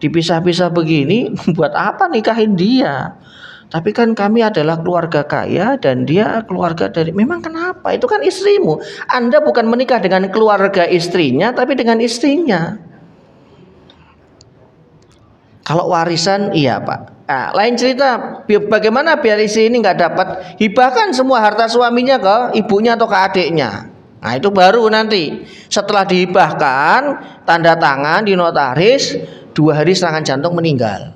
dipisah-pisah begini, buat apa nikahin dia? Tapi kan kami adalah keluarga kaya dan dia keluarga dari, memang kenapa? Itu kan istrimu. Anda bukan menikah dengan keluarga istrinya, tapi dengan istrinya. Kalau warisan iya Pak. Nah, lain cerita, bagaimana biar istri ini nggak dapat, hibahkan semua harta suaminya ke ibunya atau ke adiknya. Nah itu baru nanti setelah dihibahkan, tanda tangan di notaris, 2 hari serangan jantung meninggal.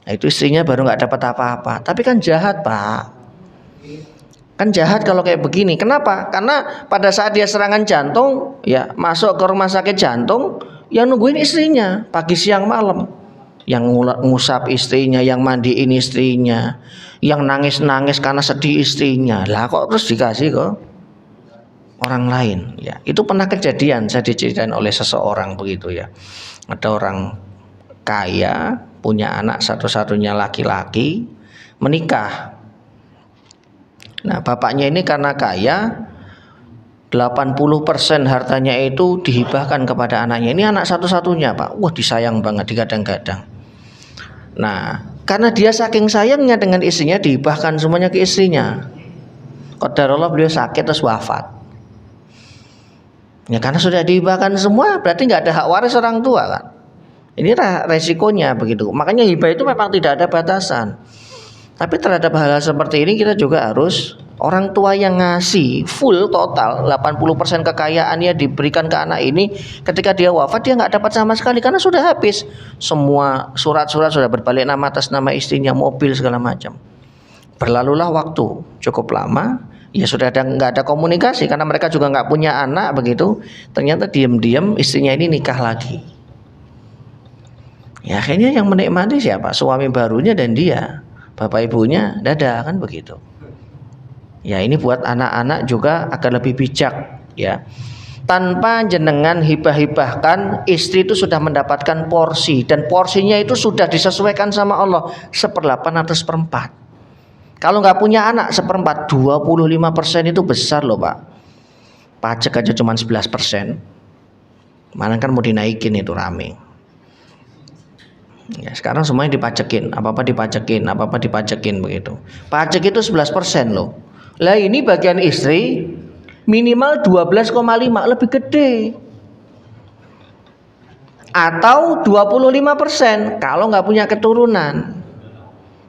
Nah, itu istrinya baru nggak dapat apa-apa. Tapi kan jahat Pak. Kan jahat kalau kayak begini. Kenapa? Karena pada saat dia serangan jantung, ya masuk ke rumah sakit jantung, yang nungguin istrinya pagi siang malam. yang ngusap istrinya, yang mandiin istrinya, yang nangis-nangis karena sedih istrinya. Lah kok terus dikasih ke orang lain? Ya, itu pernah kejadian, saya diceritain oleh seseorang begitu ya. Ada orang kaya punya anak satu-satunya laki-laki, menikah. Nah, bapaknya ini karena kaya, 80% hartanya itu dihibahkan kepada anaknya. Ini anak satu-satunya, Pak. Wah, disayang banget, digadang-gadang. Nah, karena dia saking sayangnya dengan istrinya, dihibahkan semuanya ke istrinya. Qadarullah beliau sakit terus wafat. Ya karena sudah dihibahkan semua, berarti nggak ada hak waris orang tua kan. Ini resikonya begitu. Makanya hibah itu memang tidak ada batasan. Tapi terhadap hal-hal seperti ini kita juga harus, orang tua yang ngasih full total 80% kekayaannya diberikan ke anak ini, ketika dia wafat dia nggak dapat sama sekali karena sudah habis. Semua surat-surat sudah berbalik nama atas nama istrinya, mobil segala macam. Berlalulah waktu cukup lama, ya sudah nggak ada komunikasi karena mereka juga nggak punya anak begitu. Ternyata diam-diam istrinya ini nikah lagi. Ya akhirnya yang menikmati siapa? Suami barunya dan dia. Bapak ibunya dadah kan begitu. Ya ini buat anak-anak juga agar lebih bijak ya. Tanpa jenengan hibah-hibahkan, istri itu sudah mendapatkan porsi, dan porsinya itu sudah disesuaikan sama Allah 1/8 atau 1/4. Kalau nggak punya anak 1/4, 25% itu besar loh Pak. Pajak aja cuma 11%. Mana kan mau dinaikin itu rame. Ya, sekarang semuanya dipajekin, apa-apa dipajekin begitu. Pajak itu 11% loh. Lah ini bagian istri minimal 12,5, lebih gede. Atau 25% kalau nggak punya keturunan.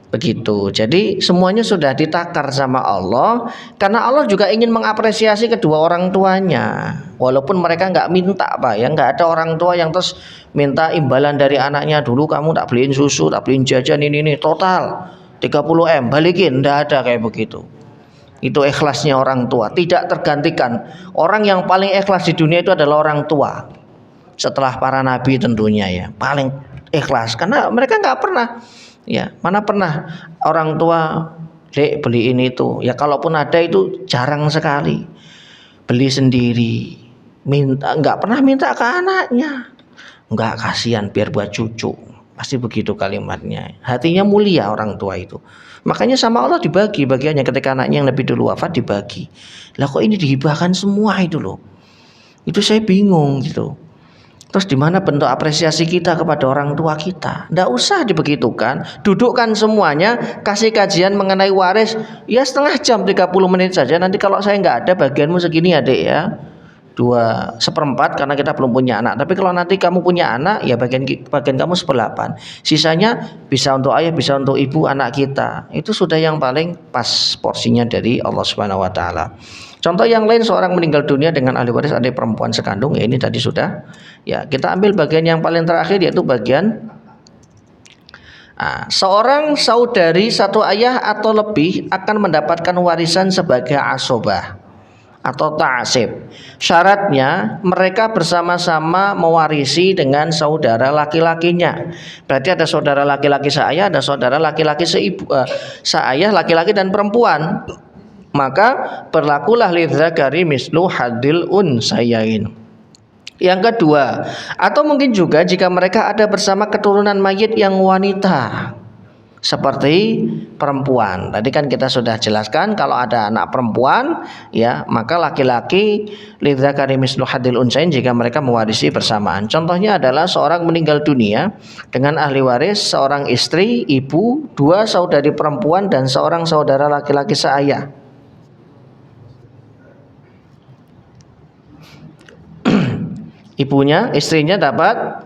Begitu. Jadi semuanya sudah ditakar sama Allah, karena Allah juga ingin mengapresiasi kedua orang tuanya. Walaupun mereka nggak minta Pak ya, nggak ada orang tua yang terus minta imbalan dari anaknya, dulu kamu tak beliin susu, tak beliin jajan ini total 30M balikin, nggak ada kayak begitu. Itu ikhlasnya orang tua, tidak tergantikan. Orang yang paling ikhlas di dunia itu adalah orang tua. Setelah para nabi tentunya ya, paling ikhlas karena mereka nggak pernah. Ya, mana pernah orang tua Dek beliin itu. Ya kalaupun ada itu jarang sekali. Beli sendiri. Nggak pernah minta ke anaknya. Nggak, kasihan biar buat cucu. Pasti begitu kalimatnya. Hatinya mulia orang tua itu. Makanya sama Allah dibagi bagiannya, ketika anaknya yang lebih dulu wafat dibagi. Lah kok ini dihibahkan semua itu loh. Itu saya bingung gitu. Terus di mana bentuk apresiasi kita kepada orang tua kita? Nggak usah dibegitukan. Dudukkan semuanya, kasih kajian mengenai waris. Ya setengah jam, 30 menit saja. Nanti kalau saya nggak ada, bagianmu segini adik ya. 2/4 karena kita belum punya anak. Tapi kalau nanti kamu punya anak, ya bagian kamu 1/8. Sisanya bisa untuk ayah, bisa untuk ibu, anak kita. Itu sudah yang paling pas porsinya dari Allah Subhanahu wa taala. Contoh yang lain, seorang meninggal dunia dengan ahli waris adik perempuan sekandung, ya ini tadi sudah. Ya, kita ambil bagian yang paling terakhir, yaitu bagian seorang saudari satu ayah atau lebih akan mendapatkan warisan sebagai asobah atau ta'asib. Syaratnya mereka bersama-sama mewarisi dengan saudara laki-lakinya. Berarti ada saudara laki-laki seayah, ada saudara laki-laki seayah, laki-laki dan perempuan. Maka berlakulah lidzakari mislu hadil unsayain. Yang kedua, atau mungkin juga jika mereka ada bersama keturunan mayit yang wanita seperti perempuan. Tadi kan kita sudah jelaskan kalau ada anak perempuan ya, maka laki-laki lidzakari mislu hadil unsayain jika mereka mewarisi bersamaan. Contohnya adalah seorang meninggal dunia dengan ahli waris seorang istri, ibu, 2 saudari perempuan dan seorang saudara laki-laki seayah. Ibunya, istrinya dapat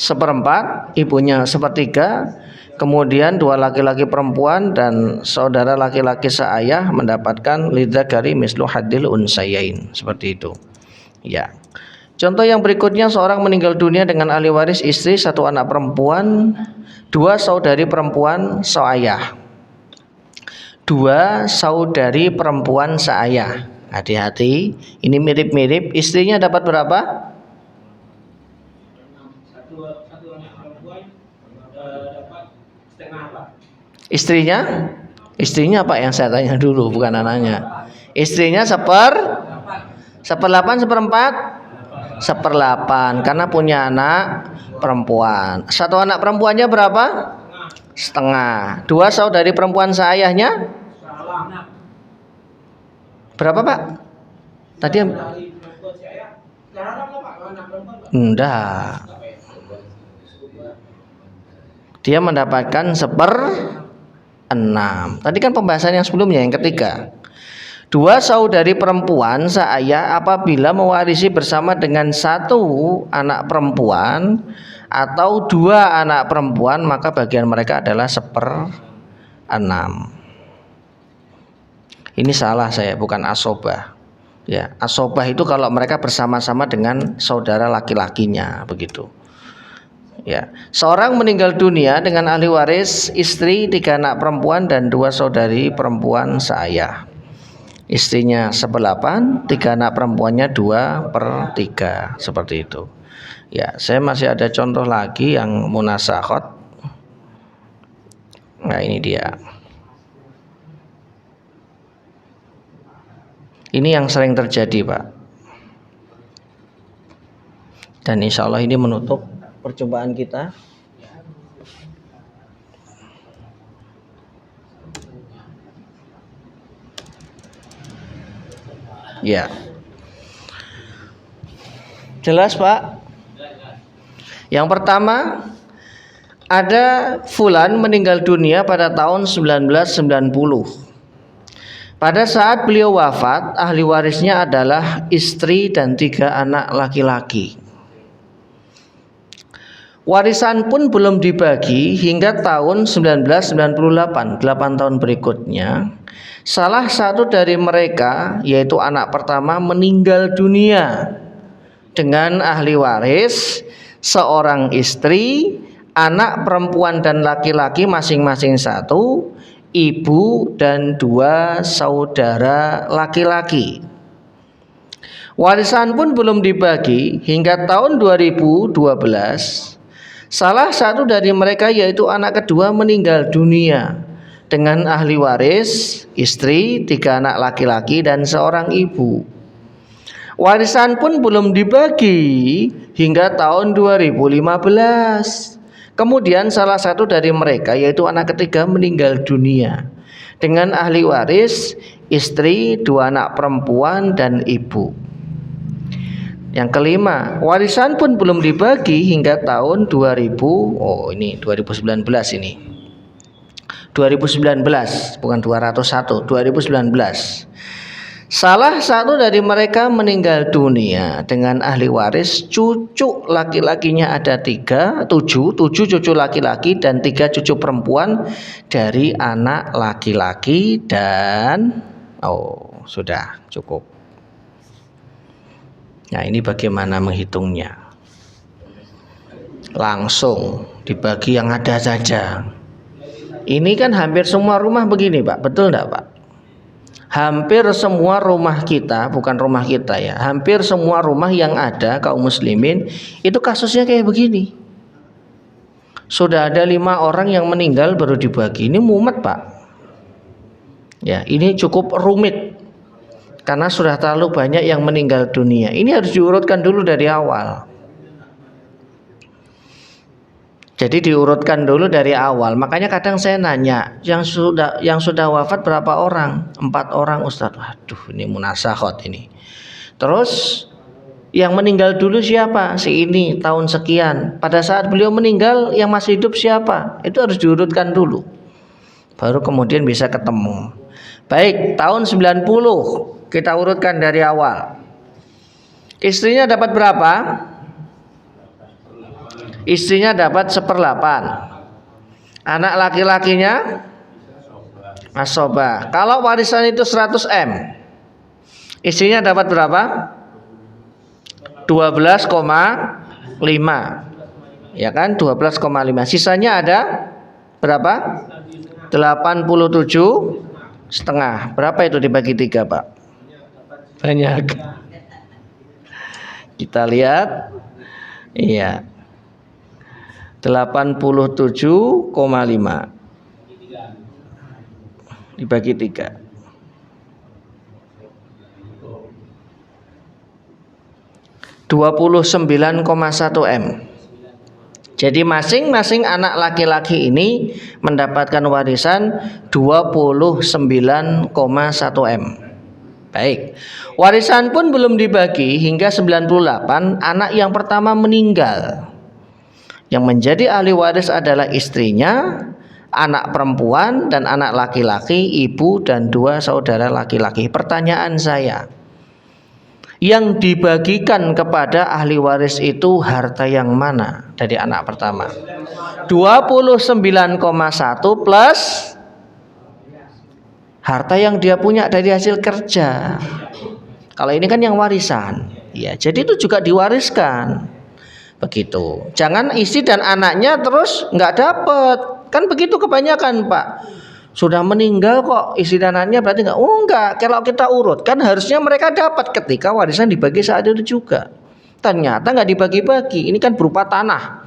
1/4, ibunya 1/3, kemudian 2 laki-laki perempuan dan saudara laki-laki seayah mendapatkan lidzakari mislu hadil unsayain, seperti itu. Ya. Contoh yang berikutnya, seorang meninggal dunia dengan ahli waris istri, 1 anak perempuan, 2 saudari perempuan seayah. 2 saudari perempuan seayah. Hati-hati, ini mirip-mirip. Istrinya dapat berapa? Istrinya? Istrinya Pak yang saya tanya dulu, bukan anaknya. Istrinya seperlapan, seperempat, seperlapan, karena punya anak perempuan. Satu anak perempuannya berapa? Setengah. Dua saudari perempuan seayahnya berapa Pak? Tadi enggak. Dia mendapatkan 1/6. Tadi kan pembahasan yang sebelumnya yang ketiga. Dua saudari perempuan seayah apabila mewarisi bersama dengan satu anak perempuan atau dua anak perempuan, maka bagian mereka adalah 1/6. Ini salah saya, bukan asobah. Ya, asobah itu kalau mereka bersama-sama dengan saudara laki-lakinya, begitu. Ya, seorang meninggal dunia dengan ahli waris istri, 3 anak perempuan dan 2 saudari perempuan seayah. Istrinya 1/8, 3 anak perempuannya 2/3, seperti itu. Ya, saya masih ada contoh lagi yang munasakhot. Nah, ini dia. Ini yang sering terjadi, Pak. Dan insya Allah ini menutup perjumpaan kita. Ya. Jelas, Pak? Yang pertama, ada fulan meninggal dunia pada tahun 1990. Pada saat beliau wafat, ahli warisnya adalah istri dan 3 anak laki-laki. Warisan pun belum dibagi hingga tahun 1998, 8 tahun berikutnya. Salah satu dari mereka, yaitu anak pertama, meninggal dunia dengan ahli waris seorang istri, anak perempuan dan laki-laki masing-masing 1, ibu dan 2 saudara laki-laki. Warisan pun belum dibagi hingga tahun 2012. Salah satu dari mereka, yaitu anak kedua, meninggal dunia dengan ahli waris istri, 3 anak laki-laki dan seorang ibu. Warisan pun belum dibagi hingga tahun 2015. Kemudian salah satu dari mereka, yaitu anak ketiga, meninggal dunia dengan ahli waris istri, 2 anak perempuan dan ibu. Yang kelima, warisan pun belum dibagi hingga tahun 2019 ini. 2019, bukan 201, 2019. Salah satu dari mereka meninggal dunia dengan ahli waris cucu laki-lakinya ada 7 cucu laki-laki dan 3 cucu perempuan dari anak laki-laki dan sudah cukup. Nah, ini bagaimana menghitungnya? Langsung dibagi yang ada saja. Ini kan hampir semua rumah begini, Pak. Betul enggak, Pak? Hampir semua rumah kita, bukan rumah kita ya, hampir semua rumah yang ada kaum muslimin itu kasusnya kayak begini. Sudah ada 5 orang yang meninggal baru dibagi. Ini mumet, Pak. Ya, ini cukup rumit karena sudah terlalu banyak yang meninggal dunia. Ini harus diurutkan dulu dari awal. Jadi diurutkan dulu dari awal. Makanya kadang saya nanya, yang sudah wafat berapa orang? 4 orang, Ustaz. Waduh, ini munasakhot ini. Terus yang meninggal dulu siapa? Si ini tahun sekian. Pada saat beliau meninggal yang masih hidup siapa? Itu harus diurutkan dulu. Baru kemudian bisa ketemu. Baik, tahun 90 kita urutkan dari awal. Istrinya dapat berapa? Istrinya dapat 1/8. Anak laki-lakinya asobah. Kalau warisan itu 100 M, istrinya dapat berapa? 12,5. Ya kan, 12,5. Sisanya ada berapa? 87,5. Berapa itu dibagi 3, Pak? Banyak. Kita lihat. Iya. 87,5. dibagi 3. 29,1 M. Jadi masing-masing anak laki-laki ini mendapatkan warisan 29,1 M. Baik. Warisan pun belum dibagi hingga 98, anak yang pertama meninggal. Yang menjadi ahli waris adalah istrinya, anak perempuan dan anak laki-laki, ibu dan 2 saudara laki-laki. Pertanyaan saya, yang dibagikan kepada ahli waris itu harta yang mana dari anak pertama? 29,1 plus harta yang dia punya dari hasil kerja. Kalau ini kan yang warisan, ya, jadi itu juga diwariskan. Begitu. Jangan istri dan anaknya terus nggak dapat. Kan begitu kebanyakan, Pak. Sudah meninggal kok isi dananya berarti enggak. Oh enggak, kalau kita urut kan harusnya mereka dapat ketika warisan dibagi saat itu juga. Ternyata enggak dibagi-bagi. Ini kan berupa tanah.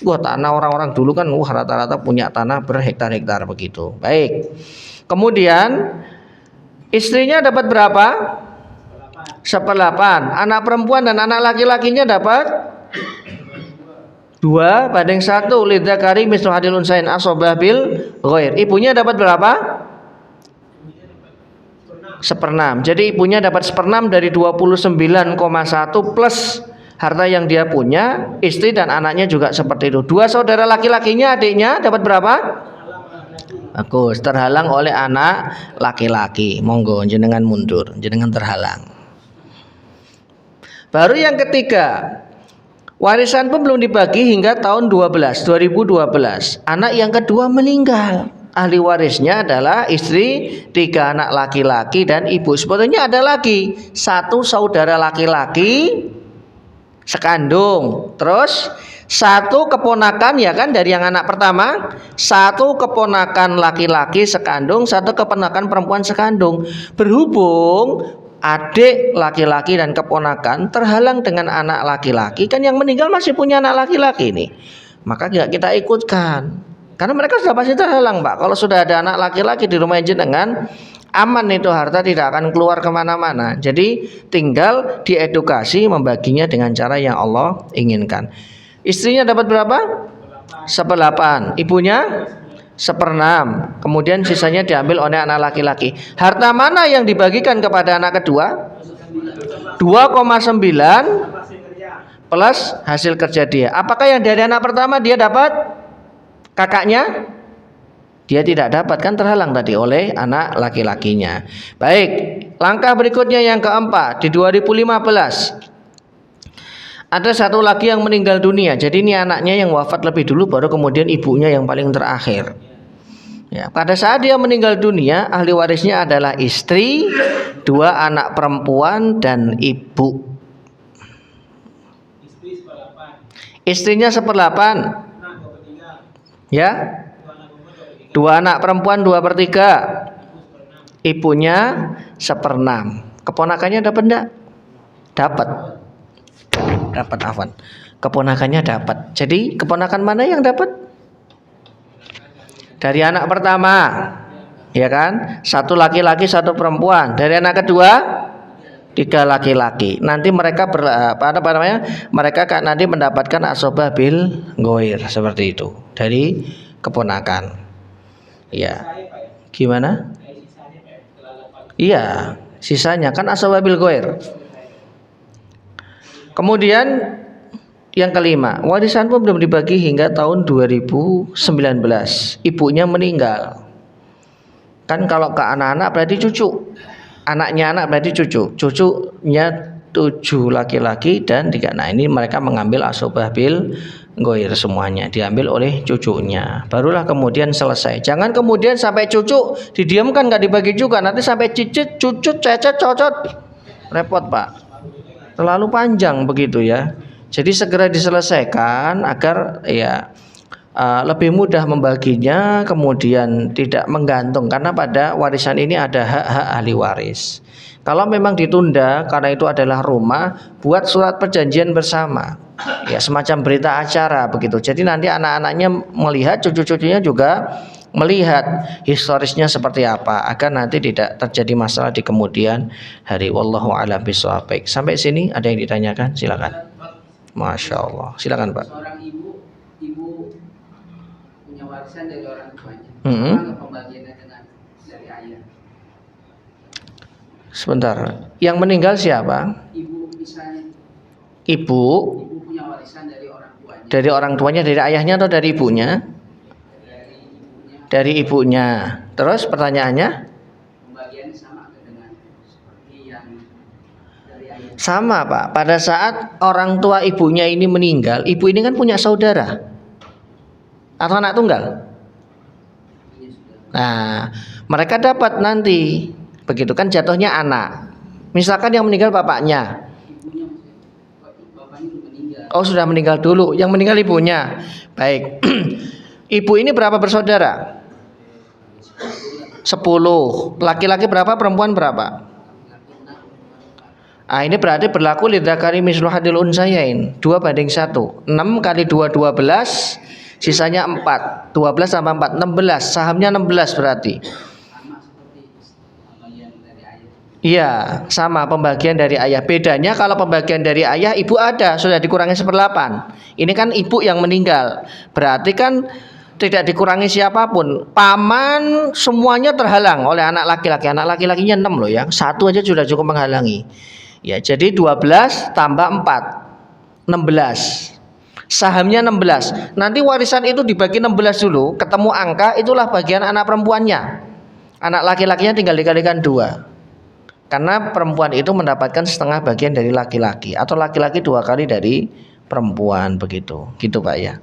Wah, tanah orang-orang dulu kan rata-rata punya tanah berhektar-hektar begitu. Baik. Kemudian istrinya dapat berapa? 1/8. Anak perempuan dan anak laki-lakinya dapat 2/1. Lidzakari mislu hadil unsain asobah bil ghair. Ibunya dapat berapa? 1/6. Jadi ibunya dapat 1/6 dari 29,1 plus harta yang dia punya. Istri dan anaknya juga seperti itu. 2 saudara laki-lakinya, adiknya dapat berapa? Bagus, terhalang oleh anak laki-laki. Monggo jenengan mundur, jenengan terhalang. Baru yang ketiga, warisan pun belum dibagi hingga tahun 2012. Anak yang kedua meninggal. Ahli warisnya adalah istri, 3 anak laki-laki dan ibu. Sebetulnya ada lagi 1 saudara laki-laki sekandung. Terus 1 keponakan, ya kan, dari yang anak pertama. 1 keponakan laki-laki sekandung, 1 keponakan perempuan sekandung. Berhubung adik laki-laki dan keponakan terhalang dengan anak laki-laki, kan yang meninggal masih punya anak laki-laki nih, maka tidak kita ikutkan karena mereka sudah pasti terhalang, Pak. Kalau sudah ada anak laki-laki di rumah jenengan, aman itu, harta tidak akan keluar kemana-mana. Jadi tinggal diedukasi membaginya dengan cara yang Allah inginkan. Istrinya dapat berapa? 1/8. Ibunya 1/6. Kemudian sisanya diambil oleh anak laki-laki. Harta mana yang dibagikan kepada anak kedua? 2,9 plus hasil kerja dia. Apakah yang dari anak pertama dia dapat? Kakaknya dia tidak dapat, kan terhalang tadi oleh anak laki-lakinya. Baik, langkah berikutnya yang keempat. Di 2015 ada 1 lagi yang meninggal dunia. Jadi ini anaknya yang wafat lebih dulu, baru kemudian ibunya yang paling terakhir. Ya, pada saat dia meninggal dunia, ahli warisnya adalah istri, 2 anak perempuan dan ibu. Istrinya 1/8. Ya, 2 anak perempuan 2/3. Ibunya 1/6. Keponakannya dapat enggak? Dapat. Dapat, afwan. Keponakannya dapat. Jadi keponakan mana yang dapat? Dari anak pertama, ya kan? 1 laki-laki 1 perempuan. Dari anak kedua 3 laki-laki. Nanti mereka mereka nanti mendapatkan asobah bil ghair seperti itu dari keponakan. Ya. Gimana? Iya, sisanya kan asobah bil ghair. Kemudian yang kelima, warisan pun belum dibagi hingga tahun 2019. Ibunya meninggal. Kan kalau ke anak-anak berarti cucu. Anaknya anak berarti cucu. Cucunya 7 laki-laki dan 3. Nah, ini mereka mengambil asobah bil ghair semuanya, diambil oleh cucunya. Barulah kemudian selesai. Jangan kemudian sampai cucu didiamkan, nggak dibagi juga. Nanti sampai cicit, cucut, cecet, cocot. Repot, Pak. Terlalu panjang begitu ya. Jadi segera diselesaikan agar ya lebih mudah membaginya, kemudian tidak menggantung, karena pada warisan ini ada hak-hak ahli waris. Kalau memang ditunda karena itu adalah rumah, buat surat perjanjian bersama, ya semacam berita acara begitu. Jadi nanti anak-anaknya melihat, cucu-cucunya juga melihat historisnya seperti apa agar nanti tidak terjadi masalah di kemudian hari. Wallahu a'lam bishawab. Baik, sampai sini ada yang ditanyakan? Silakan. Masya Allah, silakan Pak. Seorang ibu punya warisan dari orang tuanya. Hmm. Apa pembagiannya dengan dari ayah? Sebentar, yang meninggal siapa? Ibu misalnya. Ibu Punya warisan dari orang tuanya. dari orang tuanya, dari ayahnya atau dari ibunya? Dari ibunya. Dari ibunya. Terus pertanyaannya? Pembagiannya sama dengan seperti yang dari ayah. Sama Pak. Pada saat orang tua ibunya ini meninggal, ibu ini kan punya saudara atau anak tunggal. Nah, mereka dapat nanti. Begitu kan jatuhnya anak. Misalkan yang meninggal bapaknya. Bapaknya sudah meninggal. Oh, sudah meninggal dulu. Yang meninggal ibunya. Baik. Ibu ini berapa bersaudara? 10. Laki-laki berapa, perempuan berapa? Ah, ini berarti berlaku lidzakari mislu hadil unsayain. 2:1. 6 kali 2 12, sisanya 4. 12 tambah 4 16. Sahamnya 16 berarti. Sama seperti pembagian dari ayah. Iya, sama pembagian dari ayah. Bedanya kalau pembagian dari ayah ibu ada, sudah dikurangi 1/8. Ini kan ibu yang meninggal. Berarti kan tidak dikurangi siapapun. Paman semuanya terhalang oleh anak laki-laki. Anak laki-lakinya 6 loh ya. Satu aja sudah cukup menghalangi. Ya, jadi 12 tambah 4 16. Sahamnya 16. Nanti warisan itu dibagi 16 dulu, ketemu angka, itulah bagian anak perempuannya. Anak laki-lakinya tinggal dikalikan 2. Karena perempuan itu mendapatkan setengah bagian dari laki-laki, atau laki-laki 2 kali dari perempuan, begitu. Gitu Pak ya.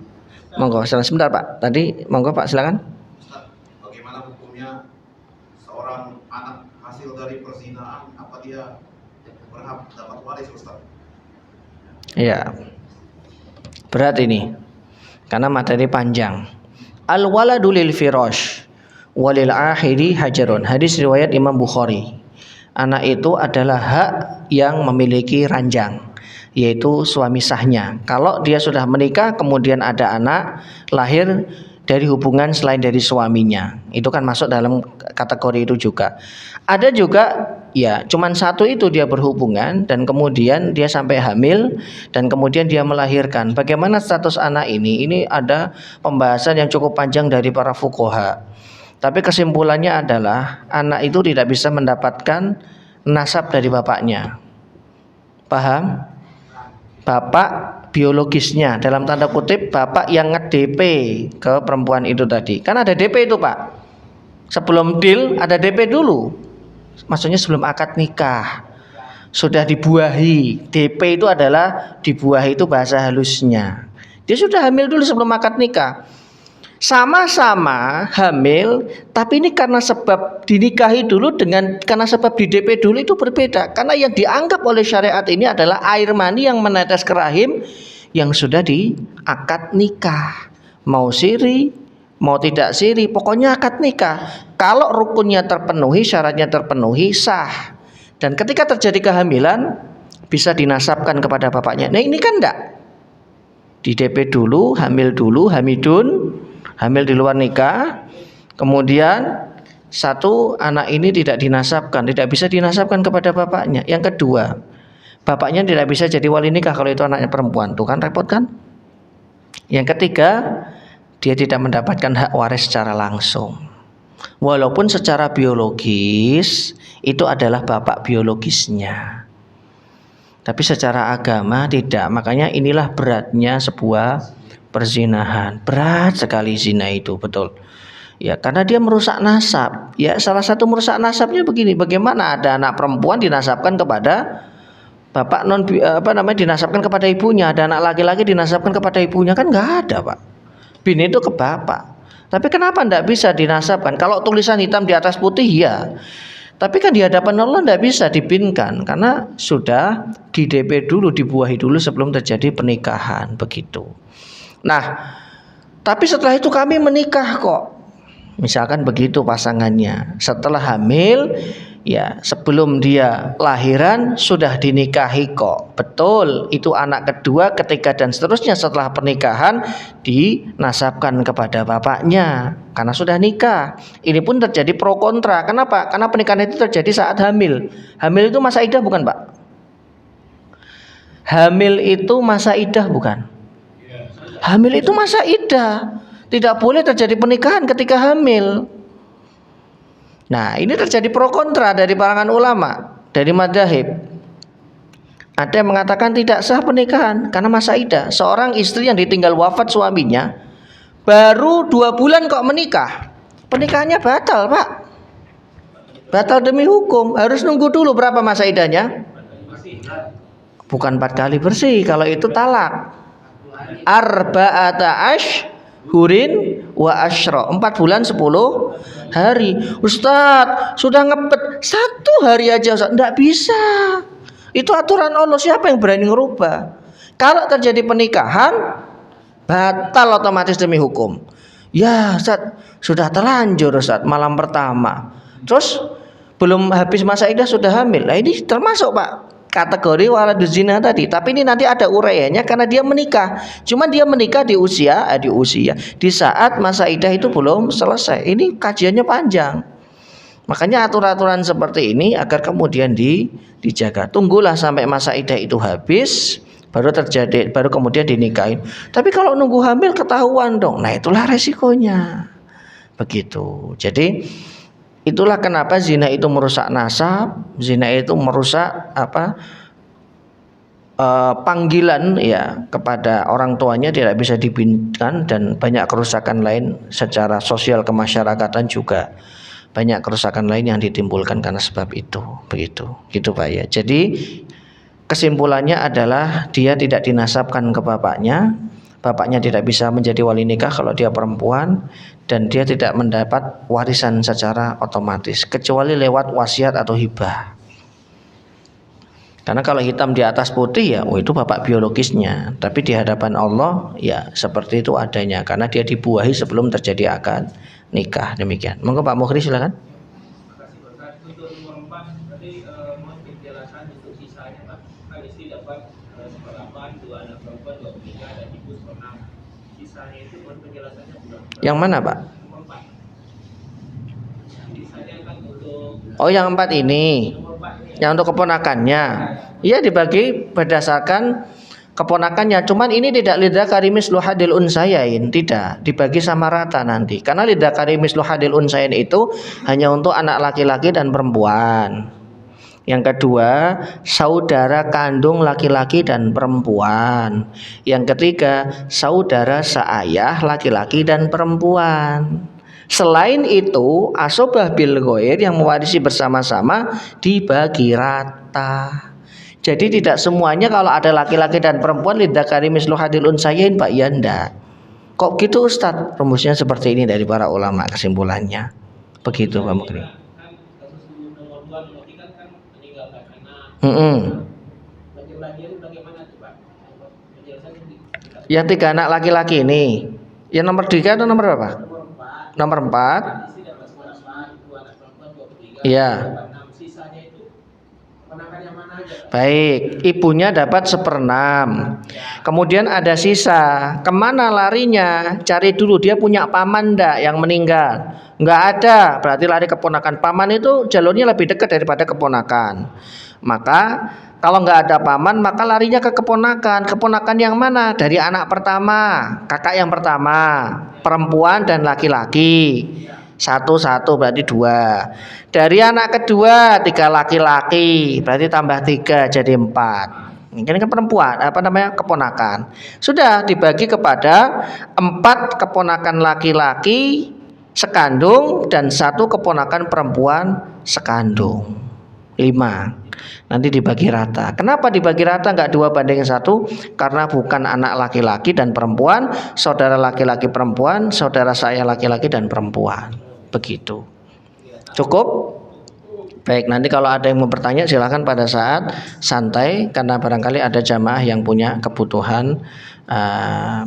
Monggo, sebentar Pak. Tadi monggo Pak, silakan. Ustaz, bagaimana hukumnya seorang anak hasil dari perzinahan, apa dia berhak dapat waris Ustaz? Iya. Berat ini. Karena materi panjang. Al waladu lil firash walil akhiri hajarun. Hadis riwayat Imam Bukhari. Anak itu adalah hak yang memiliki ranjang, yaitu suami sahnya. Kalau dia sudah menikah kemudian ada anak lahir dari hubungan selain dari suaminya, itu kan masuk dalam kategori itu juga. Ada juga ya cuman satu itu dia berhubungan dan kemudian dia sampai hamil dan kemudian dia melahirkan. Bagaimana status anak ini? Ini ada pembahasan yang cukup panjang dari para fuqaha. Tapi kesimpulannya adalah anak itu tidak bisa mendapatkan nasab dari bapaknya. Paham? Bapak biologisnya, dalam tanda kutip bapak yang nge-DP ke perempuan itu tadi. Kan ada DP itu Pak. Sebelum deal ada DP dulu. Maksudnya sebelum akad nikah. Sudah dibuahi. DP itu adalah dibuahi, itu bahasa halusnya. Dia sudah hamil dulu sebelum akad nikah. Sama-sama hamil, tapi ini karena sebab dinikahi dulu dengan karena sebab di DP dulu itu berbeda. Karena yang dianggap oleh syariat ini adalah air mani yang menetes ke rahim yang sudah diakad nikah. Mau siri, mau tidak siri, pokoknya akad nikah. Kalau rukunnya terpenuhi, syaratnya terpenuhi, sah. Dan ketika terjadi kehamilan bisa dinasabkan kepada bapaknya. Nah ini kan enggak. Di DP dulu, hamidun, hamil di luar nikah, kemudian satu anak ini tidak dinasabkan, tidak bisa dinasabkan kepada bapaknya. Yang kedua, bapaknya tidak bisa jadi wali nikah kalau itu anaknya perempuan, tuh kan repot kan? Yang ketiga, dia tidak mendapatkan hak waris secara langsung, walaupun secara biologis itu adalah bapak biologisnya, tapi secara agama tidak. Makanya inilah beratnya sebuah perzinahan. Berat sekali zina itu, betul. Ya, karena dia merusak nasab. Ya, salah satu merusak nasabnya begini, bagaimana ada anak perempuan dinasabkan kepada bapak dinasabkan kepada ibunya, ada anak laki-laki dinasabkan kepada ibunya, kan nggak ada, Pak. Bin itu ke bapak. Tapi kenapa enggak bisa dinasabkan? Kalau tulisan hitam di atas putih ya. Tapi kan di hadapan Allah enggak bisa dibinkan karena sudah di DP dulu, dibuahi dulu sebelum terjadi pernikahan, begitu. Nah, tapi setelah itu kami menikah kok. Misalkan begitu pasangannya. Setelah hamil, ya sebelum dia lahiran sudah dinikahi kok. Betul, itu anak kedua, ketiga dan seterusnya setelah pernikahan dinasabkan kepada bapaknya karena sudah nikah. Ini pun terjadi pro kontra. Kenapa? Karena pernikahan itu terjadi saat hamil. Hamil itu masa iddah bukan, Pak? Hamil itu masa iddah bukan? Hamil itu masa iddah. Tidak boleh terjadi pernikahan ketika hamil. Nah, ini terjadi pro kontra dari kalangan ulama, dari madzhab. Ada yang mengatakan tidak sah pernikahan karena masa iddah. Seorang istri yang ditinggal wafat suaminya baru 2 bulan kok menikah, pernikahannya batal, Pak. Batal demi hukum. Harus nunggu dulu berapa masa iddahnya? Bukan 4 kali bersih, kalau itu talak. Arba'ata ashhurin wa asyra, 4 bulan 10 hari. Ustadz sudah ngepet 1 hari aja Ustadz. Nggak bisa, itu aturan Allah, siapa yang berani ngerubah? Kalau terjadi pernikahan batal otomatis demi hukum. Ya Ustadz, sudah terlanjur Ustadz malam pertama, terus belum habis masa iddah sudah hamil. Nah ini termasuk, Pak, kategori waladuz zina tadi. Tapi ini nanti ada uraiannya karena dia menikah. Cuma dia menikah di usia di saat masa iddah itu belum selesai. Ini kajiannya panjang. Makanya aturan-aturan seperti ini agar kemudian dijaga. Tunggulah sampai masa iddah itu habis baru kemudian dinikahin. Tapi kalau nunggu hamil ketahuan dong. Nah, itulah resikonya. Begitu. Jadi itulah kenapa zina itu merusak nasab, zina itu merusak panggilan ya kepada orang tuanya tidak bisa dibintan, dan banyak kerusakan lain secara sosial kemasyarakatan juga. Banyak kerusakan lain yang ditimbulkan karena sebab itu. Begitu. Gitu, Pak ya. Jadi kesimpulannya adalah dia tidak dinasabkan ke bapaknya. Bapaknya tidak bisa menjadi wali nikah kalau dia perempuan, dan dia tidak mendapat warisan secara otomatis kecuali lewat wasiat atau hibah. Karena kalau hitam di atas putih ya, itu bapak biologisnya, tapi di hadapan Allah ya seperti itu adanya karena dia dibuahi sebelum terjadi akad nikah. Demikian. Monggo Pak Mukhri silakan. Untuk nomor 4 tadi mohon penjelasan untuk sisanya, Pak. Kan istri dapat seperapan, 2 anak perempuan, 2 menikah, dan ibu seperenam. Sisanya itu mohon penjelasannya berapa? Yang mana, Pak? Nomor 4. Sisanya kan untuk Oh, yang 4 ini. nomor 4 ini. Yang untuk keponakannya. Iya, dibagi berdasarkan keponakannya. Cuman ini tidak lidzakari mislu hadil unsayain, tidak dibagi sama rata nanti. Karena lidzakari mislu hadil unsayain itu hanya untuk anak laki-laki dan perempuan. Yang kedua, saudara kandung laki-laki dan perempuan. Yang ketiga, saudara seayah laki-laki dan perempuan. Selain itu, asobah bil ghair yang mewarisi bersama-sama dibagi rata. Jadi tidak semuanya kalau ada laki-laki dan perempuan lidzakari mislu hadil unsayain, Pak, ya enggak. Kok gitu Ustadz? Rumusnya seperti ini dari para ulama, kesimpulannya. Begitu Pak Mukri. Kan kasus nomor 2, nomor 3 kan meninggalkan anak. Laki-laki bagaimana tuh, Pak? Penjelasannya di Yang 3 anak laki-laki ini. Yang nomor 3 atau nomor berapa? Nomor 4. istri dapat seperapan, 2 anak perempuan, 2 menikah. Iya. 6. Sisanya itu keponakan yang mana aja, Pak? Baik, ibunya dapat 1/6. Kemudian ada sisa. Kemana larinya? Cari dulu dia punya paman enggak yang meninggal. Enggak ada, berarti lari keponakan. Paman itu jalurnya lebih dekat daripada keponakan. Maka kalau enggak ada paman, maka larinya ke keponakan. Keponakan yang mana? Dari anak pertama, kakak yang pertama, perempuan dan laki-laki. 1 berarti 2. Dari anak kedua 3 laki-laki, berarti tambah 3 jadi 4. Ini kan perempuan, keponakan. Sudah dibagi kepada 4 keponakan laki-laki sekandung dan 1 keponakan perempuan sekandung. 5. Nanti dibagi rata. Kenapa dibagi rata enggak 2/1? Karena bukan anak laki-laki dan perempuan, saudara laki-laki perempuan, saudara saya laki-laki dan perempuan. Begitu. Cukup? Baik, nanti kalau ada yang mau bertanya silakan pada saat santai, karena barangkali ada jamaah yang punya kebutuhan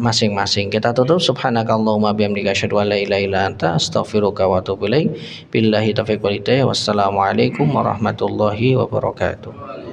masing-masing. Kita tutup, subhanakallahumma bihamdika asyhadu an la ilaha illa anta astaghfiruka wa atubu ilaik. Billahi taufiq wal hidayah. Wassalamualaikum warahmatullahi wabarakatuh.